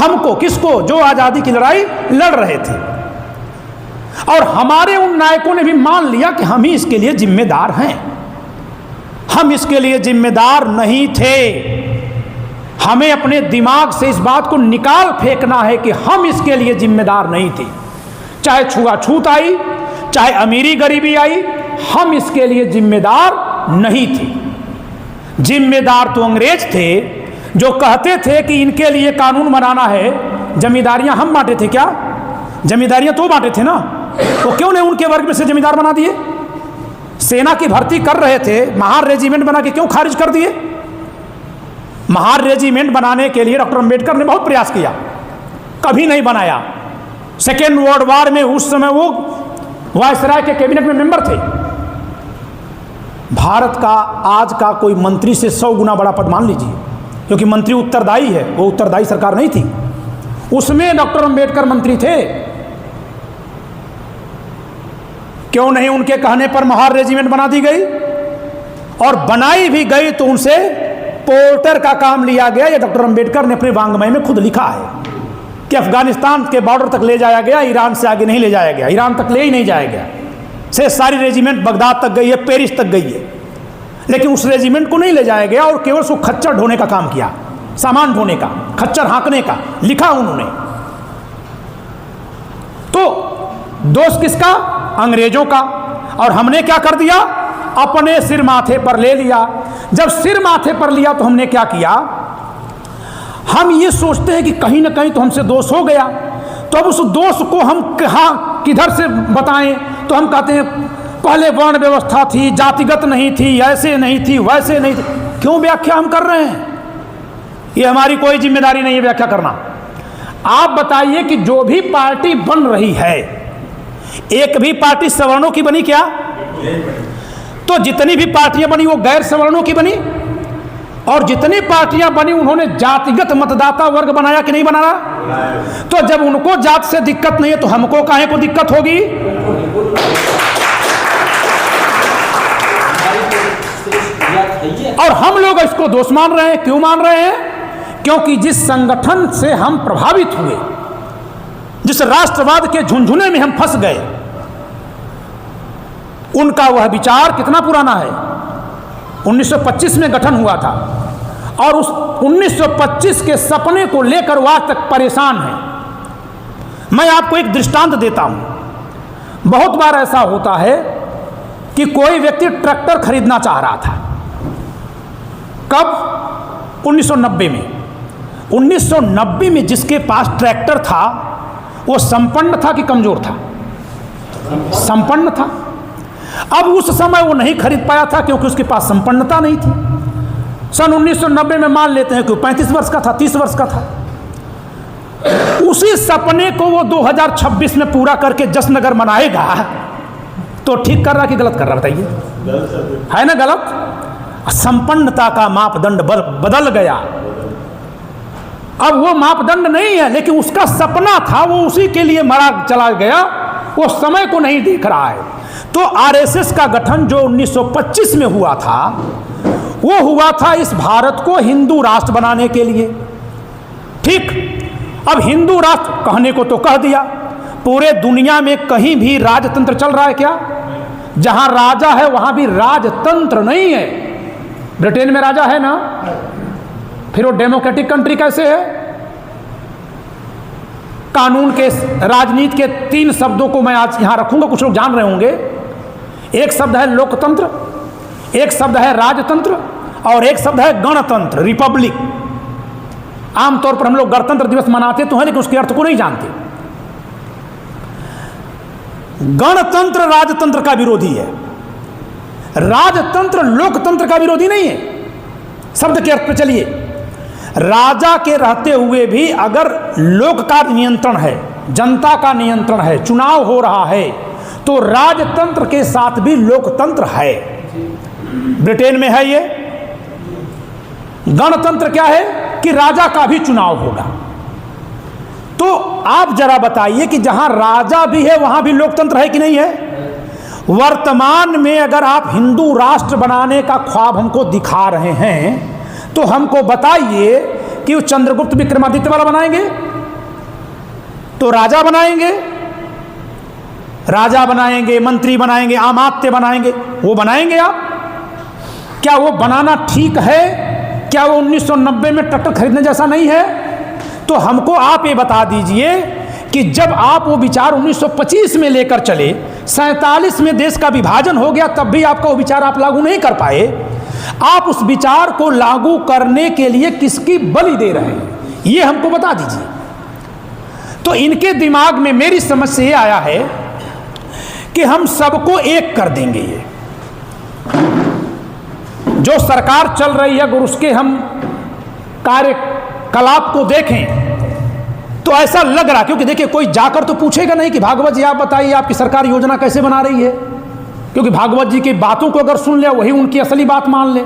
हमको, किसको? जो आज़ादी की लड़ाई लड़ रहे थे। और हमारे उन नायकों ने भी मान लिया कि हम ही इसके लिए जिम्मेदार हैं। हम इसके लिए जिम्मेदार नहीं थे। हमें अपने दिमाग से इस बात को निकाल फेंकना है कि हम इसके लिए जिम्मेदार नहीं थे। चाहे छुआछूत आई, चाहे अमीरी गरीबी आई, हम इसके लिए जिम्मेदार नहीं थे। जिम्मेदार तो अंग्रेज थे जो कहते थे कि इनके लिए कानून बनाना है। जमींदारियां हम बांटे थे क्या? जमींदारियां तो बांटे थे ना, वो क्यों नहीं उनके वर्ग में से जमींदार बना दिए? सेना की भर्ती कर रहे थे, महार रेजिमेंट बना के क्यों खारिज कर दिए? महार रेजिमेंट बनाने के लिए डॉक्टर अंबेडकर ने बहुत प्रयास किया, कभी नहीं बनाया। सेकेंड वर्ल्ड वॉर में उस समय वो वायसराय के कैबिनेट में मेंबर थे। भारत का आज का कोई मंत्री से 100 गुना बड़ा पद मान लीजिए, क्योंकि मंत्री उत्तरदायी है, वो उत्तरदायी सरकार नहीं थी, उसमें डॉक्टर अंबेडकर मंत्री थे। क्यों नहीं उनके कहने पर महार रेजिमेंट बना दी गई? और बनाई भी गई तो उनसे पोर्टर का काम लिया गया। ये डॉक्टर अंबेडकर ने अपने वांग्मय में खुद लिखा है कि अफगानिस्तान के बॉर्डर तक ले जाया गया, ईरान से आगे नहीं ले जाया गया, ईरान तक ले ही नहीं जाया गया। से सारी रेजिमेंट बगदाद तक गई है, पेरिस तक गई है, लेकिन उस रेजिमेंट को नहीं ले जाया गया और केवल उसको खच्चर ढोने का काम किया, सामान ढोने का, खच्चर हाँकने का लिखा उन्होंने। तो दोष किसका? अंग्रेजों का। और हमने क्या कर दिया? अपने सिर माथे पर ले लिया। जब सिर माथे पर लिया तो हमने क्या किया? हम ये सोचते हैं कि कहीं ना कहीं तो हमसे दोष हो गया, तो अब उस दोष को हम कहाँ किधर से बताएं? तो हम कहते हैं पहले वर्ण व्यवस्था थी, जातिगत नहीं थी, ऐसे नहीं थी, वैसे नहीं थी। क्यों व्याख्या हम कर रहे हैं? ये हमारी कोई जिम्मेदारी नहीं है व्याख्या करना। आप बताइए कि जो भी पार्टी बन रही है, एक भी पार्टी सवर्णों की बनी क्या? तो जितनी भी पार्टियां बनी वो गैर सवर्णों की बनी, और जितनी पार्टियां बनी उन्होंने जातिगत मतदाता वर्ग बनाया कि नहीं बनाया? तो जब उनको जात से दिक्कत नहीं है तो हमको काहे को दिक्कत होगी? और हम लोग इसको दोष मान रहे हैं। क्यों मान रहे हैं? क्योंकि जिस संगठन से हम प्रभावित हुए, जिस राष्ट्रवाद के झुंझुने में हम फंस गए, उनका वह विचार कितना पुराना है? 1925 में गठन हुआ था, और उस 1925 के सपने को लेकर वो आज तक परेशान है। मैं आपको एक दृष्टांत देता हूं। बहुत बार ऐसा होता है कि कोई व्यक्ति ट्रैक्टर खरीदना चाह रहा था। कब? 1990 में। 1990 में जिसके पास ट्रैक्टर था वो संपन्न था कि कमजोर था? संपन्न था। अब उस समय वो नहीं खरीद पाया था क्योंकि उसके पास संपन्नता नहीं थी। सन 1990 में मान लेते हैं कि 35 वर्ष का था, 30 वर्ष का था। उसी सपने को वो 2026 में पूरा करके जश्न अगर मनाएगा तो ठीक कर रहा कि गलत कर रहा? बताइए, है ना गलत? संपन्नता का मापदंड बदल गया। अब वो मापदंड नहीं है, लेकिन उसका सपना था, वो उसी के लिए मरा चला गया, वो समय को नहीं देख रहा है। तो आरएसएस का गठन जो 1925 में हुआ था, वो हुआ था इस भारत को हिंदू राष्ट्र बनाने के लिए। ठीक, अब हिंदू राष्ट्र कहने को तो कह दिया, पूरे दुनिया में कहीं भी राजतंत्र चल रहा है क्या? जहां राजा है वहां भी राजतंत्र नहीं है। ब्रिटेन में राजा है ना, फिर वो डेमोक्रेटिक कंट्री कैसे है? कानून के, राजनीति के 3 शब्दों को मैं आज यहां रखूंगा, कुछ लोग जान रहे होंगे। एक शब्द है लोकतंत्र, एक शब्द है राजतंत्र, और एक शब्द है गणतंत्र, रिपब्लिक। आमतौर पर हम लोग गणतंत्र दिवस मनाते तो हैं, लेकिन उसके अर्थ को नहीं जानते। गणतंत्र राजतंत्र का विरोधी है, राजतंत्र लोकतंत्र का विरोधी नहीं है। शब्द के अर्थ पे चलिए, राजा के रहते हुए भी अगर लोक का नियंत्रण है, जनता का नियंत्रण है, चुनाव हो रहा है, तो राजतंत्र के साथ भी लोकतंत्र है। ब्रिटेन में है ये। गणतंत्र क्या है? कि राजा का भी चुनाव होगा। तो आप जरा बताइए कि जहां राजा भी है वहां भी लोकतंत्र है कि नहीं है? वर्तमान में अगर आप हिंदू राष्ट्र बनाने का ख्वाब हमको दिखा रहे हैं तो हमको बताइए कि वो चंद्रगुप्त विक्रमादित्य वाला बनाएंगे, तो राजा बनाएंगे, राजा बनाएंगे, मंत्री बनाएंगे, अमात्य बनाएंगे, वो बनाएंगे आप? क्या वो बनाना ठीक है? क्या वो 1990 में ट्रैक्टर खरीदने जैसा नहीं है? तो हमको आप ये बता दीजिए कि जब आप वो विचार 1925 में लेकर चले, 47 में देश का विभाजन हो गया, तब भी आपका वो विचार आप लागू नहीं कर पाए। आप उस विचार को लागू करने के लिए किसकी बलि दे रहे हैं, ये हमको बता दीजिए। तो इनके दिमाग में मेरी समझ से ये आया है कि हम सबको एक कर देंगे। ये जो सरकार चल रही है, अगर उसके हम कार्यकलाप को देखें तो ऐसा लग रहा, क्योंकि देखिए कोई जाकर तो पूछेगा नहीं कि भागवत जी आप बताइए आपकी सरकार योजना कैसे बना रही है, क्योंकि भागवत जी की बातों को अगर सुन ले, वही उनकी असली बात मान ले,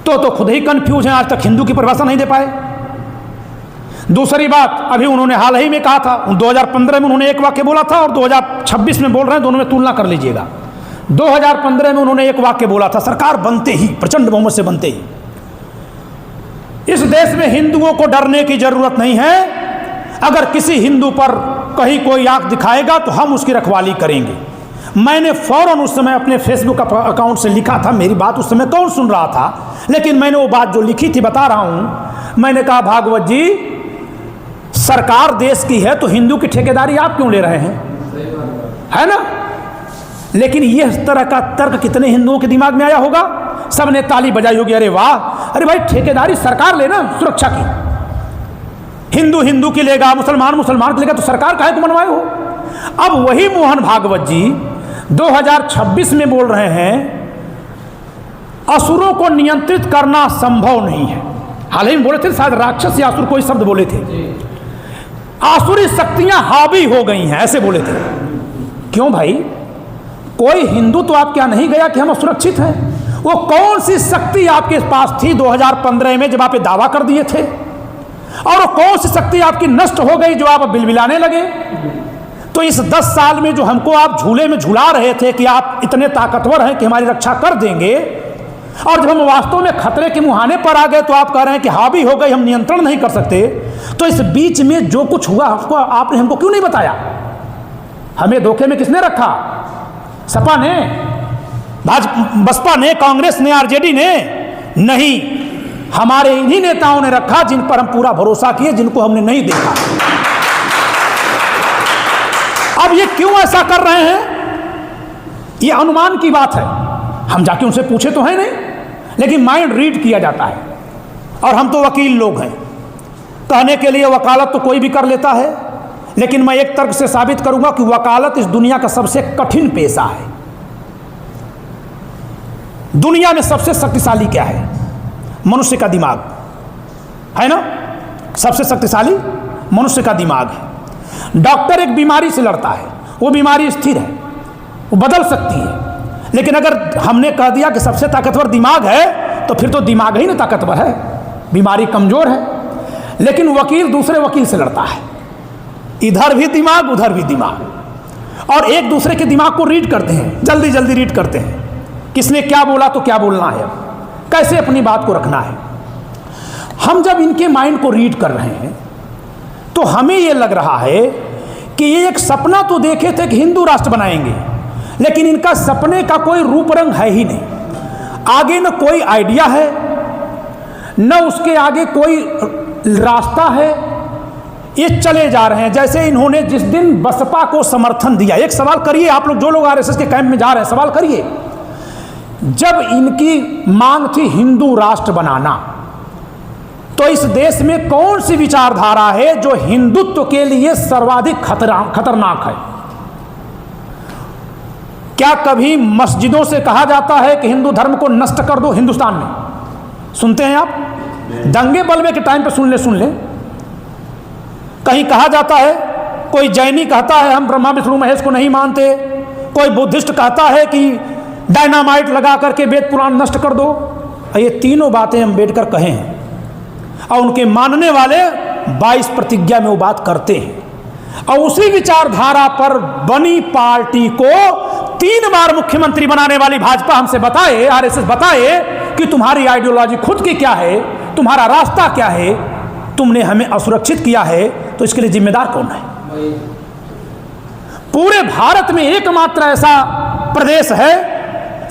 तो खुद ही कंफ्यूज हैं, आज तक हिंदू की परिभाषा नहीं दे पाए। दूसरी बात, अभी उन्होंने हाल ही में कहा था, 2015 में उन्होंने एक वाक्य बोला था और 2026 में बोल रहे हैं, दोनों में तुलना कर लीजिएगा। 2015 में उन्होंने एक वाक्य बोला था, सरकार बनते ही, प्रचंड बहुमत से बनते ही, इस देश में हिंदुओं को डरने की जरूरत नहीं है, अगर किसी हिंदू पर कहीं कोई आंख दिखाएगा तो हम उसकी रखवाली करेंगे। मैंने फौरन उस समय अपने फेसबुक अकाउंट से लिखा था, मेरी बात उस समय कौन सुन रहा था, लेकिन मैंने वो बात जो लिखी थी बता रहा हूं। मैंने कहा भागवत जी, सरकार देश की है तो हिंदू की ठेकेदारी आप क्यों ले रहे हैं, है ना? लेकिन यह तरह का तर्क कितने हिंदुओं के दिमाग में आया होगा? सबने ताली बजाई होगी, अरे वाह, अरे भाई ठेकेदारी सरकार लेना सुरक्षा की, हिंदू हिंदू की लेगा, मुसलमान मुसलमान की लेगा, तो सरकार काहे को बनवाए हो? अब वही मोहन भागवत जी 2026 में बोल रहे हैं असुरों को नियंत्रित करना संभव नहीं है। हाल ही में बोले थे, शायद राक्षस या असुर कोई शब्द बोले थे, आसुरी शक्तियां हावी हो गई हैं, ऐसे बोले थे। क्यों भाई, कोई हिंदू तो आपके यहां नहीं गया कि हम असुरक्षित हैं? वो कौन सी शक्ति आपके पास थी 2015 में जब आप दावा कर दिए थे, और वो कौन सी शक्ति आपकी नष्ट हो गई जो आप बिलबिलाने लगे? तो इस 10 साल में जो हमको आप झूले में झुला रहे थे कि आप इतने ताकतवर हैं कि हमारी रक्षा कर देंगे, और जब हम वास्तव में खतरे के मुहाने पर आ गए तो आप कह रहे हैं कि हावी हो गई, हम नियंत्रण नहीं कर सकते। तो इस बीच में जो कुछ हुआ उसको आपने हमको क्यों नहीं बताया? हमें धोखे में किसने रखा? सपा ने, बसपा ने, कांग्रेस ने, आरजेडी ने? नहीं, हमारे इन्हीं नेताओं ने रखा जिन पर हम पूरा भरोसा किए, जिनको हमने नहीं देखा। अब ये क्यों ऐसा कर रहे हैं, ये अनुमान की बात है, हम जाके उनसे पूछे तो है नहीं, लेकिन माइंड रीड किया जाता है। और हम तो वकील लोग हैं, कहने के लिए वकालत तो कोई भी कर लेता है, लेकिन मैं एक तर्क से साबित करूंगा कि वकालत इस दुनिया का सबसे कठिन पेशा है। दुनिया में सबसे शक्तिशाली क्या है? मनुष्य का दिमाग है ना, सबसे शक्तिशाली मनुष्य का दिमाग है। डॉक्टर एक बीमारी से लड़ता है, वो बीमारी स्थिर है, वो बदल सकती है, लेकिन अगर हमने कह दिया कि सबसे ताकतवर दिमाग है, तो फिर तो दिमाग ही ना ताकतवर है, बीमारी कमजोर है। लेकिन वकील दूसरे वकील से लड़ता है, इधर भी दिमाग उधर भी दिमाग, और एक दूसरे के दिमाग को रीड करते हैं, जल्दी जल्दी रीड करते हैं, किसने क्या बोला तो क्या बोलना है, कैसे अपनी बात को रखना है। हम जब इनके माइंड को रीड कर रहे हैं तो हमें यह लग रहा है कि ये एक सपना तो देखे थे कि हिंदू राष्ट्र बनाएंगे, लेकिन इनका सपने का कोई रूप रंग है ही नहीं। आगे न कोई आइडिया है, न उसके आगे कोई रास्ता है, ये चले जा रहे हैं जैसे इन्होंने जिस दिन बसपा को समर्थन दिया। एक सवाल करिए आप लोग, जो लोग आरएसएस के कैंप में जा रहे हैं, सवाल करिए, जब इनकी मांग थी हिंदू राष्ट्र बनाना, तो इस देश में कौन सी विचारधारा है जो हिंदुत्व के लिए सर्वाधिक खतरनाक है? क्या कभी मस्जिदों से कहा जाता है कि हिंदू धर्म को नष्ट कर दो? हिंदुस्तान में सुनते हैं आप, दंगे बलवे के टाइम पे सुन ले, कहीं कहा जाता है, कोई जैनी कहता है हम ब्रह्मा विष्णु महेश को नहीं मानते, कोई बुद्धिस्ट कहता है कि डायनामाइट लगा करके वेद पुराण नष्ट कर दो। ये तीनों बातें अम्बेडकर कहे हैं, और उनके मानने वाले 22 प्रतिज्ञा में वो बात करते हैं। और उसी विचारधारा पर बनी पार्टी को 3 बार मुख्यमंत्री बनाने वाली भाजपा हमसे बताए, आरएसएस बताए कि तुम्हारी आइडियोलॉजी खुद की क्या है, तुम्हारा रास्ता क्या है, तुमने हमें असुरक्षित किया है, तो इसके लिए जिम्मेदार कौन है? पूरे भारत में एकमात्र ऐसा प्रदेश है,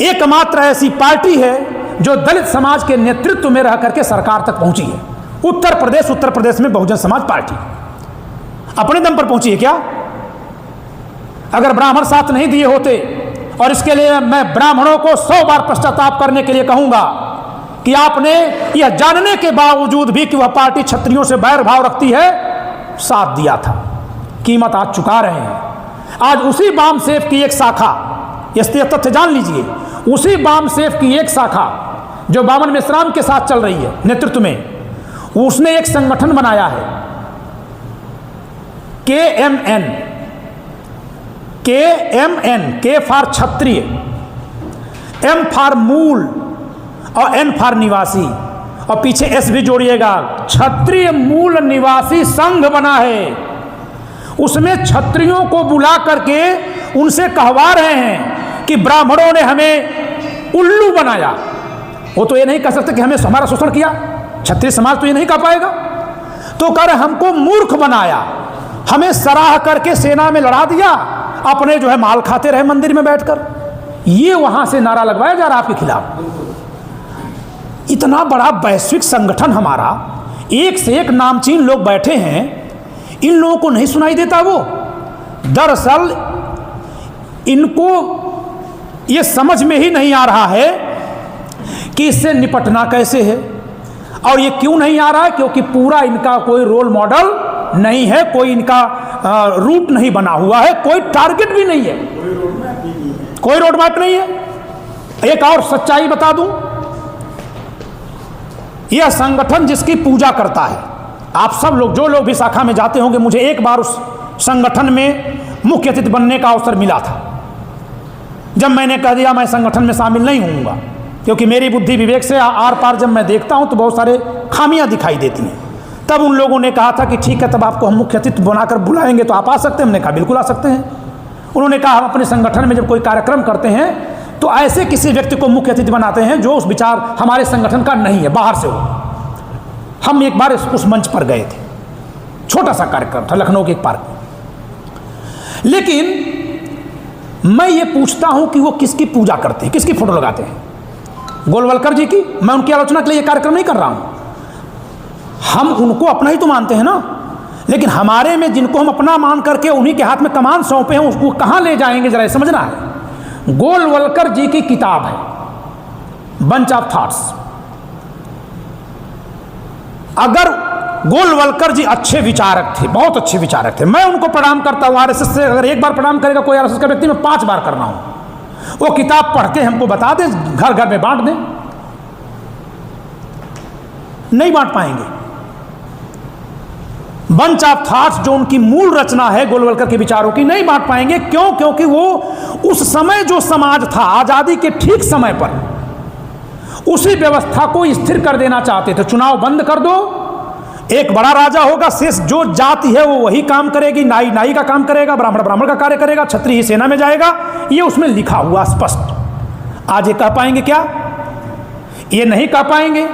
एकमात्र ऐसी पार्टी है जो दलित समाज के नेतृत्व में रह करके सरकार तक पहुंची है। उत्तर प्रदेश में बहुजन समाज पार्टी अपने दम पर पहुंची है क्या? अगर ब्राह्मण साथ नहीं दिए होते, और इसके लिए मैं ब्राह्मणों को 100 बार पश्चाताप करने के लिए कहूंगा कि आपने यह जानने के बावजूद भी कि वह पार्टी क्षत्रियों से बैर भाव रखती है, साथ दिया था। कीमत आज चुका रहे हैं। आज उसी बामसेफ की एक शाखा, ये तथ्य जान लीजिए, उसी बामसेफ की एक शाखा जो बामन मेश्राम के साथ चल रही है नेतृत्व में, उसने एक संगठन बनाया है KMN, के फॉर क्षत्रिय, M फॉर मूल और N फॉर निवासी, और पीछे S भी जोड़िएगा, क्षत्रिय मूल निवासी संघ बना है। उसमें क्षत्रियों को बुला करके उनसे कहवा रहे हैं कि ब्राह्मणों ने हमें उल्लू बनाया। वो तो ये नहीं कह सकते कि हमें हमारा शोषण किया, क्षत्रिय समाज तो ये नहीं कह पाएगा। तो कह रहे हमको मूर्ख बनाया, हमें सराह करके सेना में लड़ा दिया, अपने जो है माल खाते रहे मंदिर में बैठकर। ये वहां से नारा लगवाया जा रहा आपके खिलाफ। इतना बड़ा वैश्विक संगठन हमारा, एक से एक नामचीन लोग बैठे हैं, इन लोगों को नहीं सुनाई देता। वो दरअसल इनको ये समझ में ही नहीं आ रहा है कि इससे निपटना कैसे है। और ये क्यों नहीं आ रहा है? क्योंकि पूरा इनका कोई रोल मॉडल नहीं है, कोई इनका रूट नहीं बना हुआ है, कोई टारगेट भी नहीं है, कोई रोड मैप नहीं है। एक और सच्चाई बता दूं, यह संगठन जिसकी पूजा करता है, आप सब लोग जो लोग भी शाखा में जाते होंगे, मुझे एक बार उस संगठन में मुख्य अतिथि बनने का अवसर मिला था। जब मैंने कह दिया मैं संगठन में शामिल नहीं होऊंगा, क्योंकि मेरी बुद्धि विवेक से आर पार जब मैं देखता हूं तो बहुत सारे खामियां दिखाई देती हैं, तब उन लोगों ने कहा था कि ठीक है, तब आपको हम मुख्य अतिथि बनाकर बुलाएंगे तो आप आ सकते हैं। हमने कहा बिल्कुल आ सकते हैं। उन्होंने कहा हम अपने संगठन में जब कोई कार्यक्रम करते हैं तो ऐसे किसी व्यक्ति को मुख्य अतिथि बनाते हैं जो उस विचार हमारे संगठन का नहीं है, बाहर से हो। हम एक बार उस मंच पर गए थे, छोटा सा कार्यक्रम था लखनऊ के एक पार्क में। लेकिन मैं ये पूछता हूं कि वो किसकी पूजा करते हैं, किसकी फोटो लगाते हैं? गोलवलकर जी की। मैं उनकी आलोचना के लिए ये कार्यक्रम नहीं कर रहा हूं। हम उनको अपना ही तो मानते हैं ना, लेकिन हमारे में जिनको हम अपना मान करके उन्हीं के हाथ में कमान सौंपे हैं, उसको कहां ले जाएंगे जरा समझना है। गोलवलकर जी की किताब है बंच ऑफ थॉट्स। अगर गोलवलकर जी अच्छे विचारक थे, बहुत अच्छे विचारक थे, मैं उनको प्रणाम करता हूं। आरएसएस से अगर एक बार प्रणाम करेगा कोई आरएसएस का व्यक्ति, मैं 5 बार कर रहा हूं। वो किताब पढ़ के हमको बता दें, घर घर में बांट दें। नहीं बांट पाएंगे। बंच ऑफ थॉट्स जो उनकी मूल रचना है गोलवलकर के विचारों की, नहीं बांट पाएंगे। क्यों? क्योंकि वो उस समय जो समाज था, आजादी के ठीक समय पर, उसी व्यवस्था को स्थिर कर देना चाहते थे। चुनाव बंद कर दो, एक बड़ा राजा होगा, शेष जो जाति है वो वही काम करेगी, नाई नाई का काम करेगा, ब्राह्मण ब्राह्मण का कार्य करेगा, क्षत्रिय ही सेना में जाएगा। ये उसमें लिखा हुआ स्पष्ट। आज ये कह पाएंगे क्या? ये नहीं कह पाएंगे।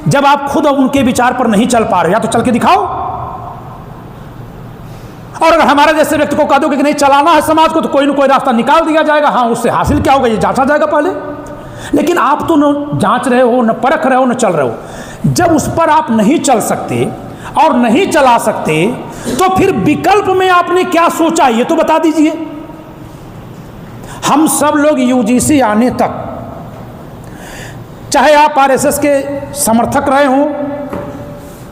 जब आप खुद उनके विचार पर नहीं चल पा रहे, या तो चल के दिखाओ। और अगर हमारे जैसे व्यक्ति को कह दोगे कि नहीं चलाना है समाज को, तो कोई ना कोई रास्ता निकाल दिया जाएगा। हाँ, उससे हासिल क्या होगा ये जांचा जाएगा पहले। लेकिन आप तो न जांच रहे हो, न परख रहे हो, न चल रहे हो। जब उस पर आप नहीं चल सकते और नहीं चला सकते, तो फिर विकल्प में आपने क्या सोचा ये तो बता दीजिए। हम सब लोग यूजीसी आने तक, चाहे आप आरएसएस के समर्थक रहे हों,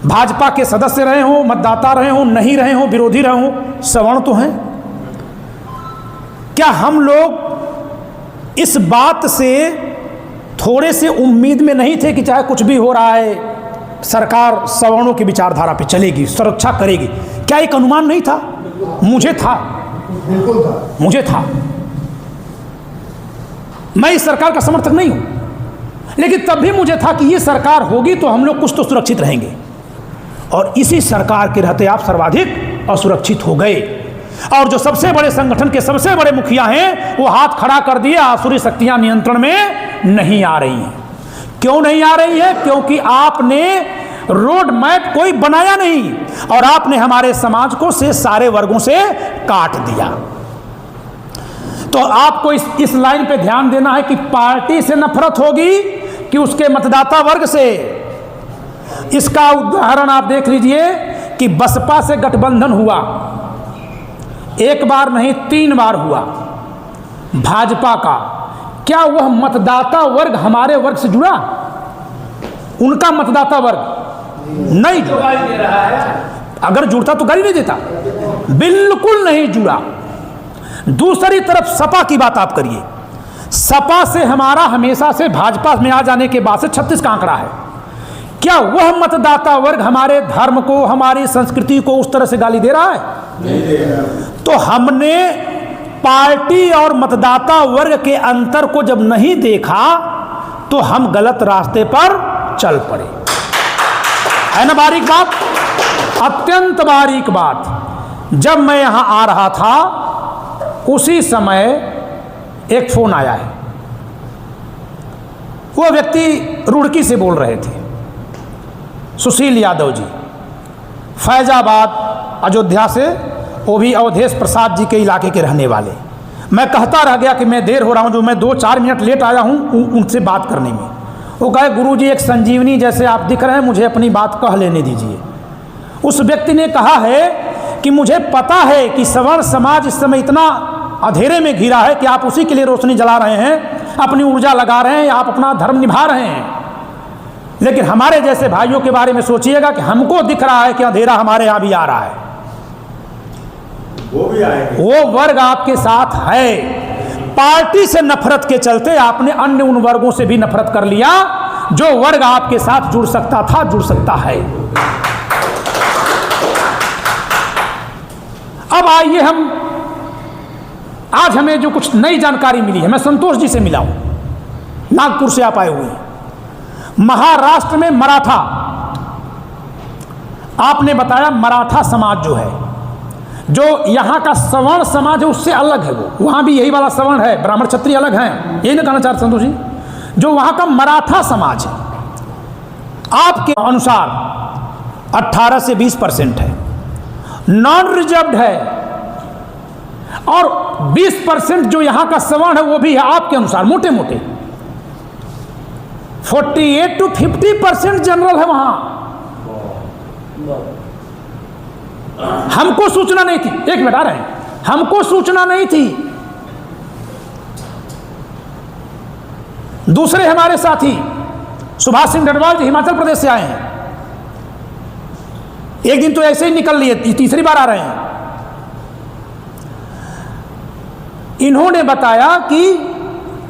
भाजपा के सदस्य रहे हों, मतदाता रहे हों, नहीं रहे हों, विरोधी रहे हों, सवर्ण तो हैं। क्या हम लोग इस बात से थोड़े से उम्मीद में नहीं थे कि चाहे कुछ भी हो रहा है, सरकार सवर्णों की विचारधारा पे चलेगी, सुरक्षा करेगी? क्या एक अनुमान नहीं था? मुझे था, बिल्कुल था, मुझे था। मैं इस सरकार का समर्थक नहीं हूं, लेकिन तब भी मुझे था कि ये सरकार होगी तो हम लोग कुछ तो सुरक्षित रहेंगे। और इसी सरकार के रहते आप सर्वाधिक असुरक्षित हो गए। और जो सबसे बड़े संगठन के सबसे बड़े मुखिया हैं, वो हाथ खड़ा कर दिए, आसुरी शक्तियां नियंत्रण में नहीं आ रही हैं। क्यों नहीं आ रही है? क्योंकि आपने रोड मैप कोई बनाया नहीं और आपने हमारे समाज को से सारे वर्गों से काट दिया। तो आपको इस लाइन पे ध्यान देना है कि पार्टी से नफरत होगी कि उसके मतदाता वर्ग से। इसका उदाहरण आप देख लीजिए कि बसपा से गठबंधन हुआ, एक बार नहीं 3 बार हुआ भाजपा का। क्या वह मतदाता वर्ग हमारे वर्ग से जुड़ा? उनका मतदाता वर्ग नहीं जुड़ा। अगर जुड़ता तो गाली नहीं देता, बिल्कुल नहीं जुड़ा। दूसरी तरफ सपा की बात आप करिए, सपा से हमारा हमेशा से भाजपा में आ जाने के बाद से 36 का आंकड़ा है। क्या वह मतदाता वर्ग हमारे धर्म को, हमारी संस्कृति को उस तरह से गाली दे रहा है? नहीं दे रहा। तो हमने पार्टी और मतदाता वर्ग के अंतर को जब नहीं देखा तो हम गलत रास्ते पर चल पड़े। है ना बारीक बात, अत्यंत बारीक बात। जब मैं यहां आ रहा था उसी समय एक फोन आया है। वो व्यक्ति रुड़की से बोल रहे थे, सुशील यादव जी, फैजाबाद अयोध्या से, वो भी अवधेश प्रसाद जी के इलाके के रहने वाले। मैं कहता रह गया कि मैं देर हो रहा हूं, जो मैं 2-4 मिनट लेट आया हूं उनसे बात करने में। वो कहे गुरुजी एक संजीवनी जैसे आप दिख रहे हैं, मुझे अपनी बात कह लेने दीजिए। उस व्यक्ति ने कहा है कि मुझे पता है कि सवर्ण समाज इस समय इतना अंधेरे में घिरा है कि आप उसी के लिए रोशनी जला रहे हैं, अपनी ऊर्जा लगा रहे हैं, आप अपना धर्म निभा रहे हैं, लेकिन हमारे जैसे भाइयों के बारे में सोचिएगा कि हमको दिख रहा है कि अंधेरा हमारे यहां भी आ रहा है। वो भी आएंगे। वो वर्ग आपके साथ है। पार्टी से नफरत के चलते आपने अन्य उन वर्गों से भी नफरत कर लिया जो वर्ग आपके साथ जुड़ सकता था, जुड़ सकता है। अब आइए हम, आज हमें जो कुछ नई जानकारी मिली है, मैं संतोष जी से मिला हूं, नागपुर से आप आए हुए हैं। महाराष्ट्र में मराठा, आपने बताया मराठा समाज जो है, जो यहाँ का सवर्ण समाज है उससे अलग है। वो वहाँ भी यही वाला सवर्ण है, ब्राह्मण क्षत्रिय अलग हैं, यही ना कहना चाहते संतोष जी? जो वहाँ का मराठा समाज है आपके अनुसार 18 से 20% है, नॉन रिजर्व्ड है, और 20% जो यहाँ का सवर्ण है वो भी है आपके अनुसार मोटे मोटे 48 to 50% जनरल है वहाँ। हमको सूचना नहीं थी, एक मिनट आ रहे हैं, हमको सूचना नहीं थी। दूसरे हमारे साथी सुभाष सिंह डडवाल जी हिमाचल प्रदेश से आए हैं, एक दिन तो ऐसे ही निकल लिए, तीसरी बार आ रहे हैं। इन्होंने बताया कि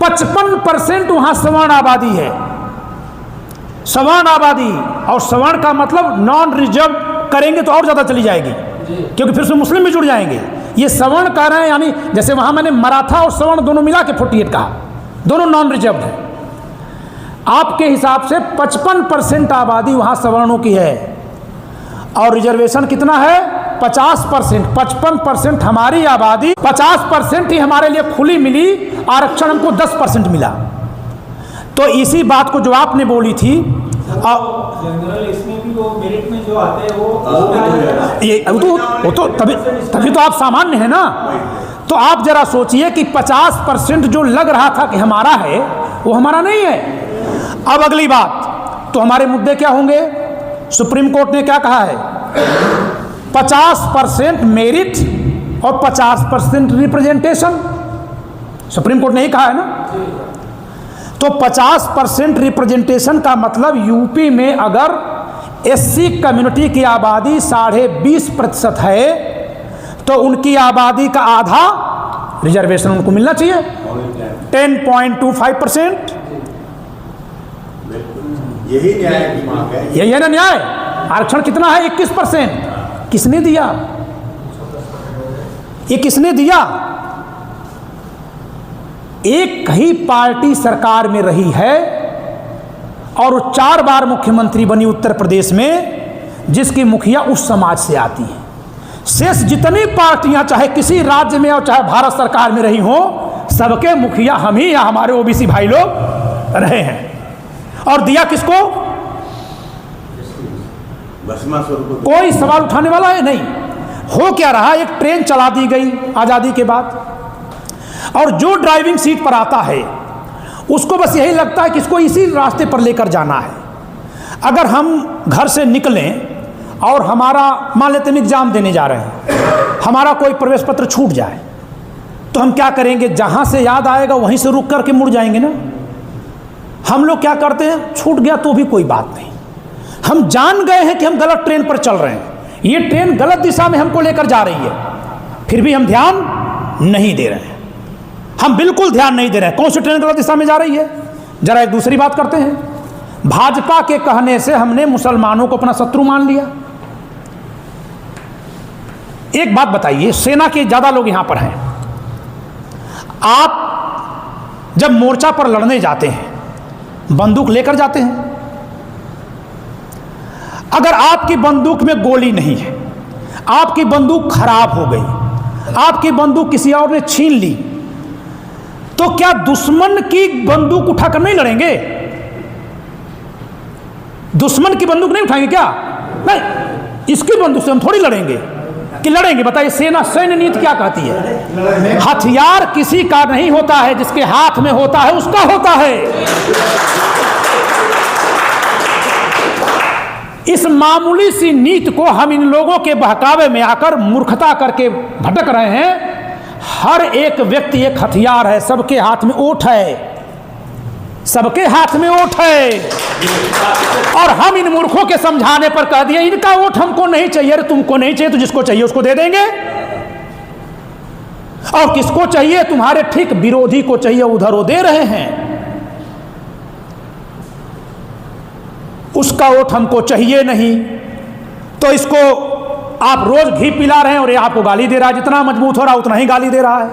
55% वहां सवर्ण आबादी है। सवर्ण आबादी, और सवर्ण का मतलब नॉन रिजर्व करेंगे तो और ज्यादा चली जाएगी, क्योंकि फिर से मुस्लिम भी जुड़ जाएंगे। ये सवर्ण कह रहे हैं, यानी जैसे वहां मैंने मराठा और सवर्ण दोनों मिला के 48 कहा, दोनों नॉन रिजर्व है। आपके हिसाब से 55% आबादी वहां सवर्णों की है, और रिजर्वेशन कितना है? 50%। 55% हमारी आबादी, 50% ही हमारे लिए खुली मिली, आरक्षण हमको 10% मिला। तो इसी बात को जो आपने बोली थी, जनरल इसमें भी वो मेरिट में जो आते हैं वो तो तभी तो आप सामान्य है ना। तो आप जरा सोचिए कि 50% जो लग रहा था कि हमारा है वो हमारा नहीं है। अब अगली बात, तो हमारे मुद्दे क्या होंगे? सुप्रीम कोर्ट ने क्या कहा है? 50% मेरिट और 50% रिप्रेजेंटेशन, सुप्रीम कोर्ट ने ही कहा है ना। तो 50% रिप्रेजेंटेशन का मतलब यूपी में अगर एससी कम्युनिटी की आबादी 20.5% है तो उनकी आबादी का आधा रिजर्वेशन उनको मिलना चाहिए, 10.25%। यही न्याय की मांग है। यही है ना न्याय। आरक्षण कितना है? 21%। किसने दिया? ये किसने दिया? एक ही पार्टी सरकार में रही है और 4 बार मुख्यमंत्री बनी उत्तर प्रदेश में, जिसकी मुखिया उस समाज से आती है। शेष जितनी पार्टियां चाहे किसी राज्य में और चाहे भारत सरकार में रही हो, सबके मुखिया हम ही या हमारे ओबीसी भाई लोग रहे हैं। और दिया किसको? कोई सवाल उठाने वाला है नहीं। हो क्या रहा, एक ट्रेन चला दी गई आज़ादी के बाद, और जो ड्राइविंग सीट पर आता है उसको बस यही लगता है कि इसको इसी रास्ते पर लेकर जाना है। अगर हम घर से निकलें और हमारा, मान लेते हैं एग्जाम देने जा रहे हैं, हमारा कोई प्रवेश पत्र छूट जाए तो हम क्या करेंगे? जहाँ से याद आएगा वहीं से रुक करके मुड़ जाएंगे ना। हम लोग क्या करते हैं, छूट गया तो भी कोई बात नहीं, हम जान गए हैं कि हम गलत ट्रेन पर चल रहे हैं, ये ट्रेन गलत दिशा में हमको लेकर जा रही है, फिर भी हम ध्यान नहीं दे रहे हैं, हम बिल्कुल ध्यान नहीं दे रहे हैं। कौन सी ट्रेन गलत दिशा में जा रही है? जरा एक दूसरी बात करते हैं। भाजपा के कहने से हमने मुसलमानों को अपना शत्रु मान लिया। एक बात बताइए, सेना के ज्यादा लोग यहां पर हैं, आप जब मोर्चा पर लड़ने जाते हैं बंदूक लेकर जाते हैं? अगर आपकी बंदूक में गोली नहीं है, आपकी बंदूक खराब हो गई, आपकी बंदूक किसी और ने छीन ली, तो क्या दुश्मन की बंदूक उठाकर नहीं लड़ेंगे? दुश्मन की बंदूक नहीं उठाएंगे क्या? नहीं, इसकी बंदूक से हम थोड़ी लड़ेंगे कि लड़ेंगे। बताइए, सेना सैन्य नीति क्या कहती है? हथियार किसी का नहीं होता है, जिसके हाथ में होता है उसका होता है। इस मामूली सी नीति को हम इन लोगों के बहकावे में आकर मूर्खता करके भटक रहे हैं। हर एक व्यक्ति एक हथियार है, सबके हाथ में ओठ है, सबके हाथ में ओठ है, और हम इन मूर्खों के समझाने पर कह दिए इनका वोट हमको नहीं चाहिए। अरे तुमको नहीं चाहिए तो जिसको चाहिए उसको दे देंगे, और किसको चाहिए? तुम्हारे ठीक विरोधी को चाहिए, उधर वो दे रहे हैं। उसका वोट हमको चाहिए नहीं, तो इसको आप रोज घी पिला रहे हैं और ये आपको गाली दे रहा है, जितना मजबूत हो रहा है उतना ही गाली दे रहा है।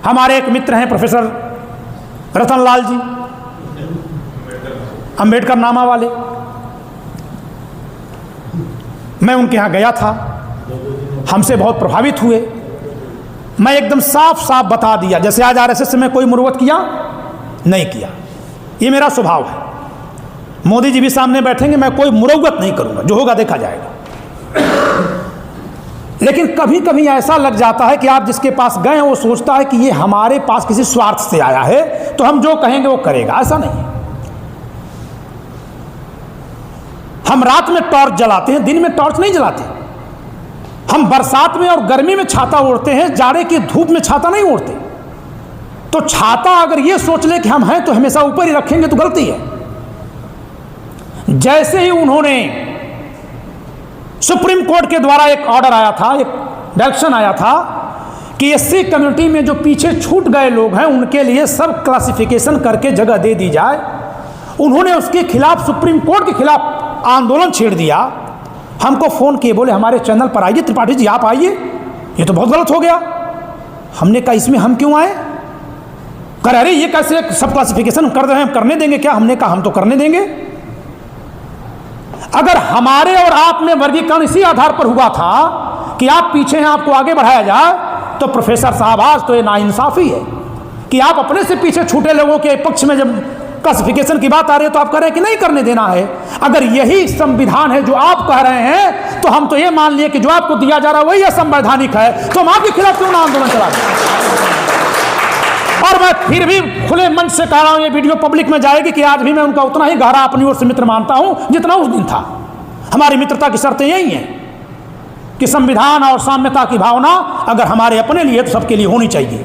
हमारे एक मित्र हैं प्रोफेसर रतनलाल जी, अंबेडकर नामा वाले, मैं उनके यहाँ गया था, हमसे बहुत प्रभावित हुए। मैं एकदम साफ साफ बता दिया, जैसे आज आरएसएस में कोई मुरुवत किया नहीं किया, ये मेरा स्वभाव है। मोदी जी भी सामने बैठेंगे, मैं कोई मुरव्वत नहीं करूंगा, जो होगा देखा जाएगा। लेकिन कभी कभी ऐसा लग जाता है कि आप जिसके पास गए वो सोचता है कि ये हमारे पास किसी स्वार्थ से आया है, तो हम जो कहेंगे वो करेगा। ऐसा नहीं। हम रात में टॉर्च जलाते हैं, दिन में टॉर्च नहीं जलाते। हम बरसात में और गर्मी में छाता ओढ़ते हैं, जाड़े की धूप में छाता नहीं ओढ़ते। तो छाता अगर ये सोच ले कि हम हैं तो हमेशा ऊपर ही रखेंगे तो गलती है। जैसे ही उन्होंने, सुप्रीम कोर्ट के द्वारा एक ऑर्डर आया था, एक डायरेक्शन आया था कि एससी कम्युनिटी में जो पीछे छूट गए लोग हैं उनके लिए सब क्लासिफिकेशन करके जगह दे दी जाए, उन्होंने उसके खिलाफ, सुप्रीम कोर्ट के खिलाफ आंदोलन छेड़ दिया। हमको फ़ोन किए, बोले हमारे चैनल पर आइए, त्रिपाठी जी आप आइए, ये तो बहुत गलत हो गया। हमने कहा इसमें हम क्यों आए? कह रहे ये कैसे सब क्लासिफिकेशन कर रहे हैं, हम करने देंगे क्या? हमने कहा हम तो करने देंगे। अगर हमारे और आप में वर्गीकरण इसी आधार पर हुआ था कि आप पीछे हैं आपको आगे बढ़ाया जाए, तो प्रोफेसर साहब आज तो ये नाइंसाफी है कि आप अपने से पीछे छूटे लोगों के पक्ष में जब क्लासिफिकेशन की बात आ रही है तो आप कह रहे हैं कि नहीं करने देना है। अगर यही संविधान है जो आप कह रहे हैं, तो हम तो ये मान लिए कि जो आपको दिया जा रहा है वही असंवैधानिक है, तो हम आपके खिलाफ क्यों ना आंदोलन चला दें? और मैं फिर भी खुले मंच से कह रहा हूं, ये वीडियो पब्लिक में जाएगी कि आज भी मैं उनका उतना ही गहरा अपनी ओर से मित्र मानता हूं जितना उस दिन था। हमारी मित्रता की शर्तें यही हैं कि संविधान और साम्यता की भावना अगर हमारे अपने लिए तो सबके लिए होनी चाहिए,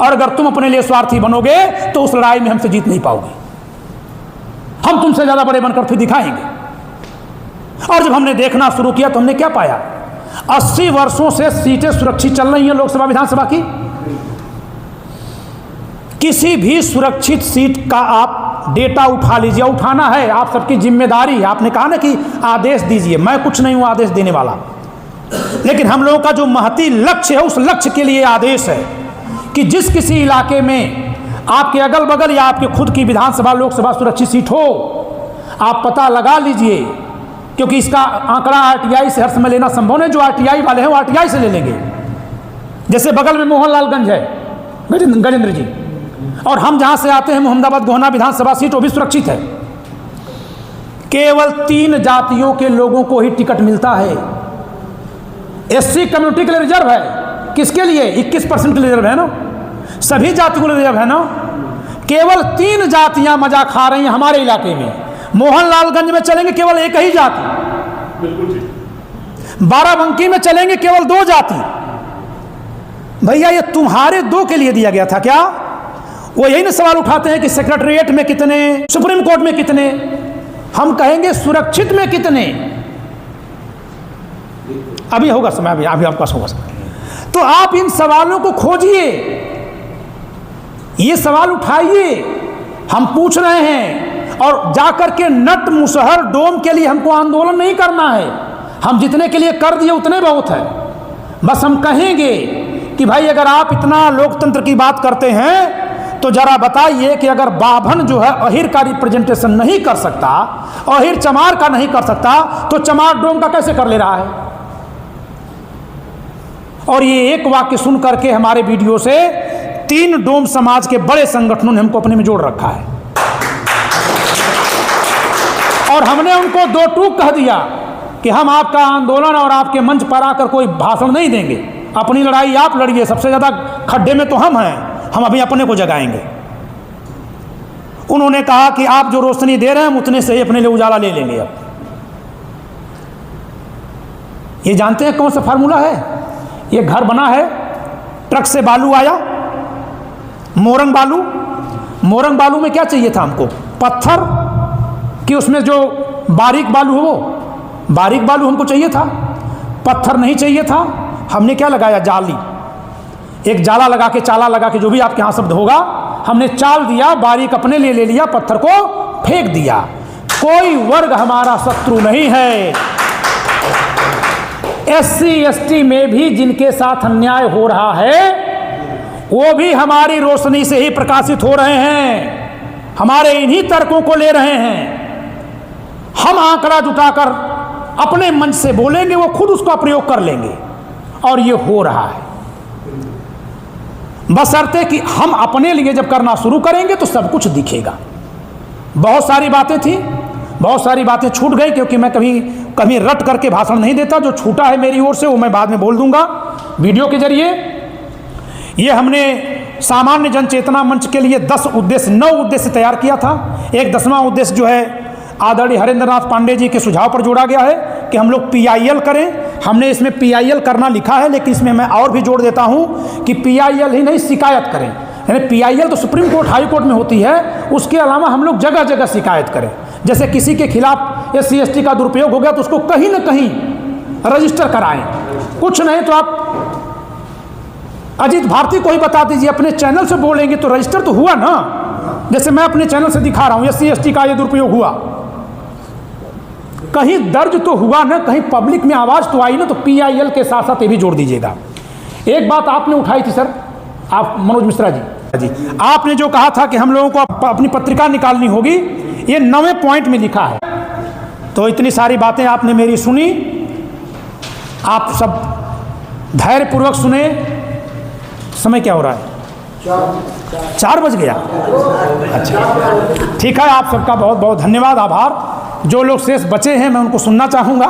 और अगर तुम अपने लिए स्वार्थी बनोगे तो उस लड़ाई में हमसे जीत नहीं पाओगे। हम तुमसे ज्यादा बड़े बनकर फिर दिखाएंगे। और जब हमने देखना शुरू किया तो हमने क्या पाया? 80 वर्षों से सीटें सुरक्षित चल रही हैं लोकसभा विधानसभा की। किसी भी सुरक्षित सीट का आप डेटा उठा लीजिए, उठाना है आप सबकी जिम्मेदारी है। आपने कहा ना कि आदेश दीजिए, मैं कुछ नहीं हूं आदेश देने वाला, लेकिन हम लोगों का जो महती लक्ष्य है उस लक्ष्य के लिए आदेश है कि जिस किसी इलाके में आपके अगल बगल या आपके खुद की विधानसभा लोकसभा सुरक्षित सीट हो, आप पता लगा लीजिए, क्योंकि इसका आंकड़ा आरटीआई से हर समय लेना संभव नहीं। जो आरटीआई वाले हैं वो आरटीआई से ले लेंगे। जैसे बगल में मोहनलालगंज है, गजेंद्र जी, और हम जहां से आते हैं मोहम्मदाबाद गोहना विधानसभा सीट वो भी सुरक्षित है। केवल 3 जातियों के लोगों को ही टिकट मिलता है। एससी कम्युनिटी के लिए रिजर्व है, किसके लिए? 21% रिजर्व है ना, सभी जातियों के लिए रिजर्व है ना। केवल 3 जातियां मजा खा रही हैं हमारे इलाके में। मोहनलालगंज में चलेंगे केवल एक ही जाति, बाराबंकी में चलेंगे केवल 2 जाति। भैया ये तुम्हारे 2 के लिए दिया गया था क्या? वो यही ना सवाल उठाते हैं कि सेक्रेटरीट में कितने, सुप्रीम कोर्ट में कितने, हम कहेंगे सुरक्षित में कितने। अभी होगा समय, अभी आपके पास होगा समय। तो आप इन सवालों को खोजिए, ये सवाल उठाइए, हम पूछ रहे हैं। और जाकर के नट मुसहर डोम के लिए हमको आंदोलन नहीं करना है, हम जितने के लिए कर दिए उतने बहुत है। बस हम कहेंगे कि भाई अगर आप इतना लोकतंत्र की बात करते हैं तो जरा बताइए कि अगर बाभन जो है अहिर का रिप्रेजेंटेशन नहीं कर सकता, अहिर चमार का नहीं कर सकता, तो चमार डोम का कैसे कर ले रहा है? और ये एक वाक्य सुन करके हमारे वीडियो से 3 डोम समाज के बड़े संगठनों ने हमको अपने में जोड़ रखा है। और हमने उनको 2 टूक कह दिया कि हम आपका आंदोलन और आपके मंच पर आकर कोई भाषण नहीं देंगे, अपनी लड़ाई आप लड़िए, सबसे ज़्यादा खड्डे में तो हम हैं, हम अभी अपने को जगाएंगे। उन्होंने कहा कि आप जो रोशनी दे रहे हैं हम उतने से ही अपने लिए उजाला ले लेंगे। अब ये जानते हैं कौन सा फार्मूला है? ये घर बना है, ट्रक से बालू आया, मोरंग मोरंग बालू में क्या चाहिए था हमको? पत्थर, कि उसमें जो बारीक बालू है वो बारीक बालू हमको चाहिए था, पत्थर नहीं चाहिए था। हमने क्या लगाया? जाली, एक जाला लगा के, चाला लगा के, जो भी आपके यहाँ शब्द होगा, हमने चाल दिया, बारीक अपने लिए ले लिया, पत्थर को फेंक दिया। कोई वर्ग हमारा शत्रु नहीं है। एससी एसटी में भी जिनके साथ अन्याय हो रहा है वो भी हमारी रोशनी से ही प्रकाशित हो रहे हैं, हमारे इन्हीं तर्कों को ले रहे हैं। हम आंकड़ा जुटाकर अपने मंच से बोलेंगे, वो खुद उसका प्रयोग कर लेंगे, और ये हो रहा है। बशर्ते कि हम अपने लिए जब करना शुरू करेंगे तो सब कुछ दिखेगा। बहुत सारी बातें थी, बहुत सारी बातें छूट गई, क्योंकि मैं कभी रट करके भाषण नहीं देता। जो छूटा है मेरी ओर से वो मैं बाद में बोल दूंगा वीडियो के जरिए। ये हमने सामान्य जन चेतना मंच के लिए 9 उद्देश्य तैयार किया था। एक 10वां उद्देश्य जो है आदरणीय हरेंद्र नाथ पांडे जी के सुझाव पर जोड़ा गया है कि हम लोग PIL करें। हमने इसमें PIL करना लिखा है, लेकिन इसमें मैं और भी जोड़ देता हूं कि PIL ही नहीं, शिकायत करें। यानी PIL तो सुप्रीम कोर्ट, हाई कोर्ट में होती है, उसके अलावा हम लोग जगह जगह शिकायत करें। जैसे किसी के खिलाफ SC ST का दुरुपयोग हो गया तो उसको कहीं ना कहीं रजिस्टर कराएं। कुछ नहीं तो आप अजीत भारती को ही बता दीजिए, अपने चैनल से बोलेंगे तो रजिस्टर तो हुआ ना। जैसे मैं अपने चैनल से दिखा रहा हूँ SC ST का ये दुरुपयोग हुआ, कहीं दर्ज तो हुआ ना, कहीं पब्लिक में आवाज़ तो आई ना। तो PIL के साथ साथ ये भी जोड़ दीजिएगा। एक बात आपने उठाई थी सर, आप मनोज मिश्रा जी, आपने जो कहा था कि हम लोगों को अपनी पत्रिका निकालनी होगी, ये 9वें पॉइंट में लिखा है। तो इतनी सारी बातें आपने मेरी सुनी, आप सब धैर्यपूर्वक सुने। समय क्या हो रहा है? 4 बज गया। अच्छा ठीक है, आप सबका बहुत बहुत धन्यवाद, आभार। जो लोग शेष बचे हैं मैं उनको सुनना चाहूँगा।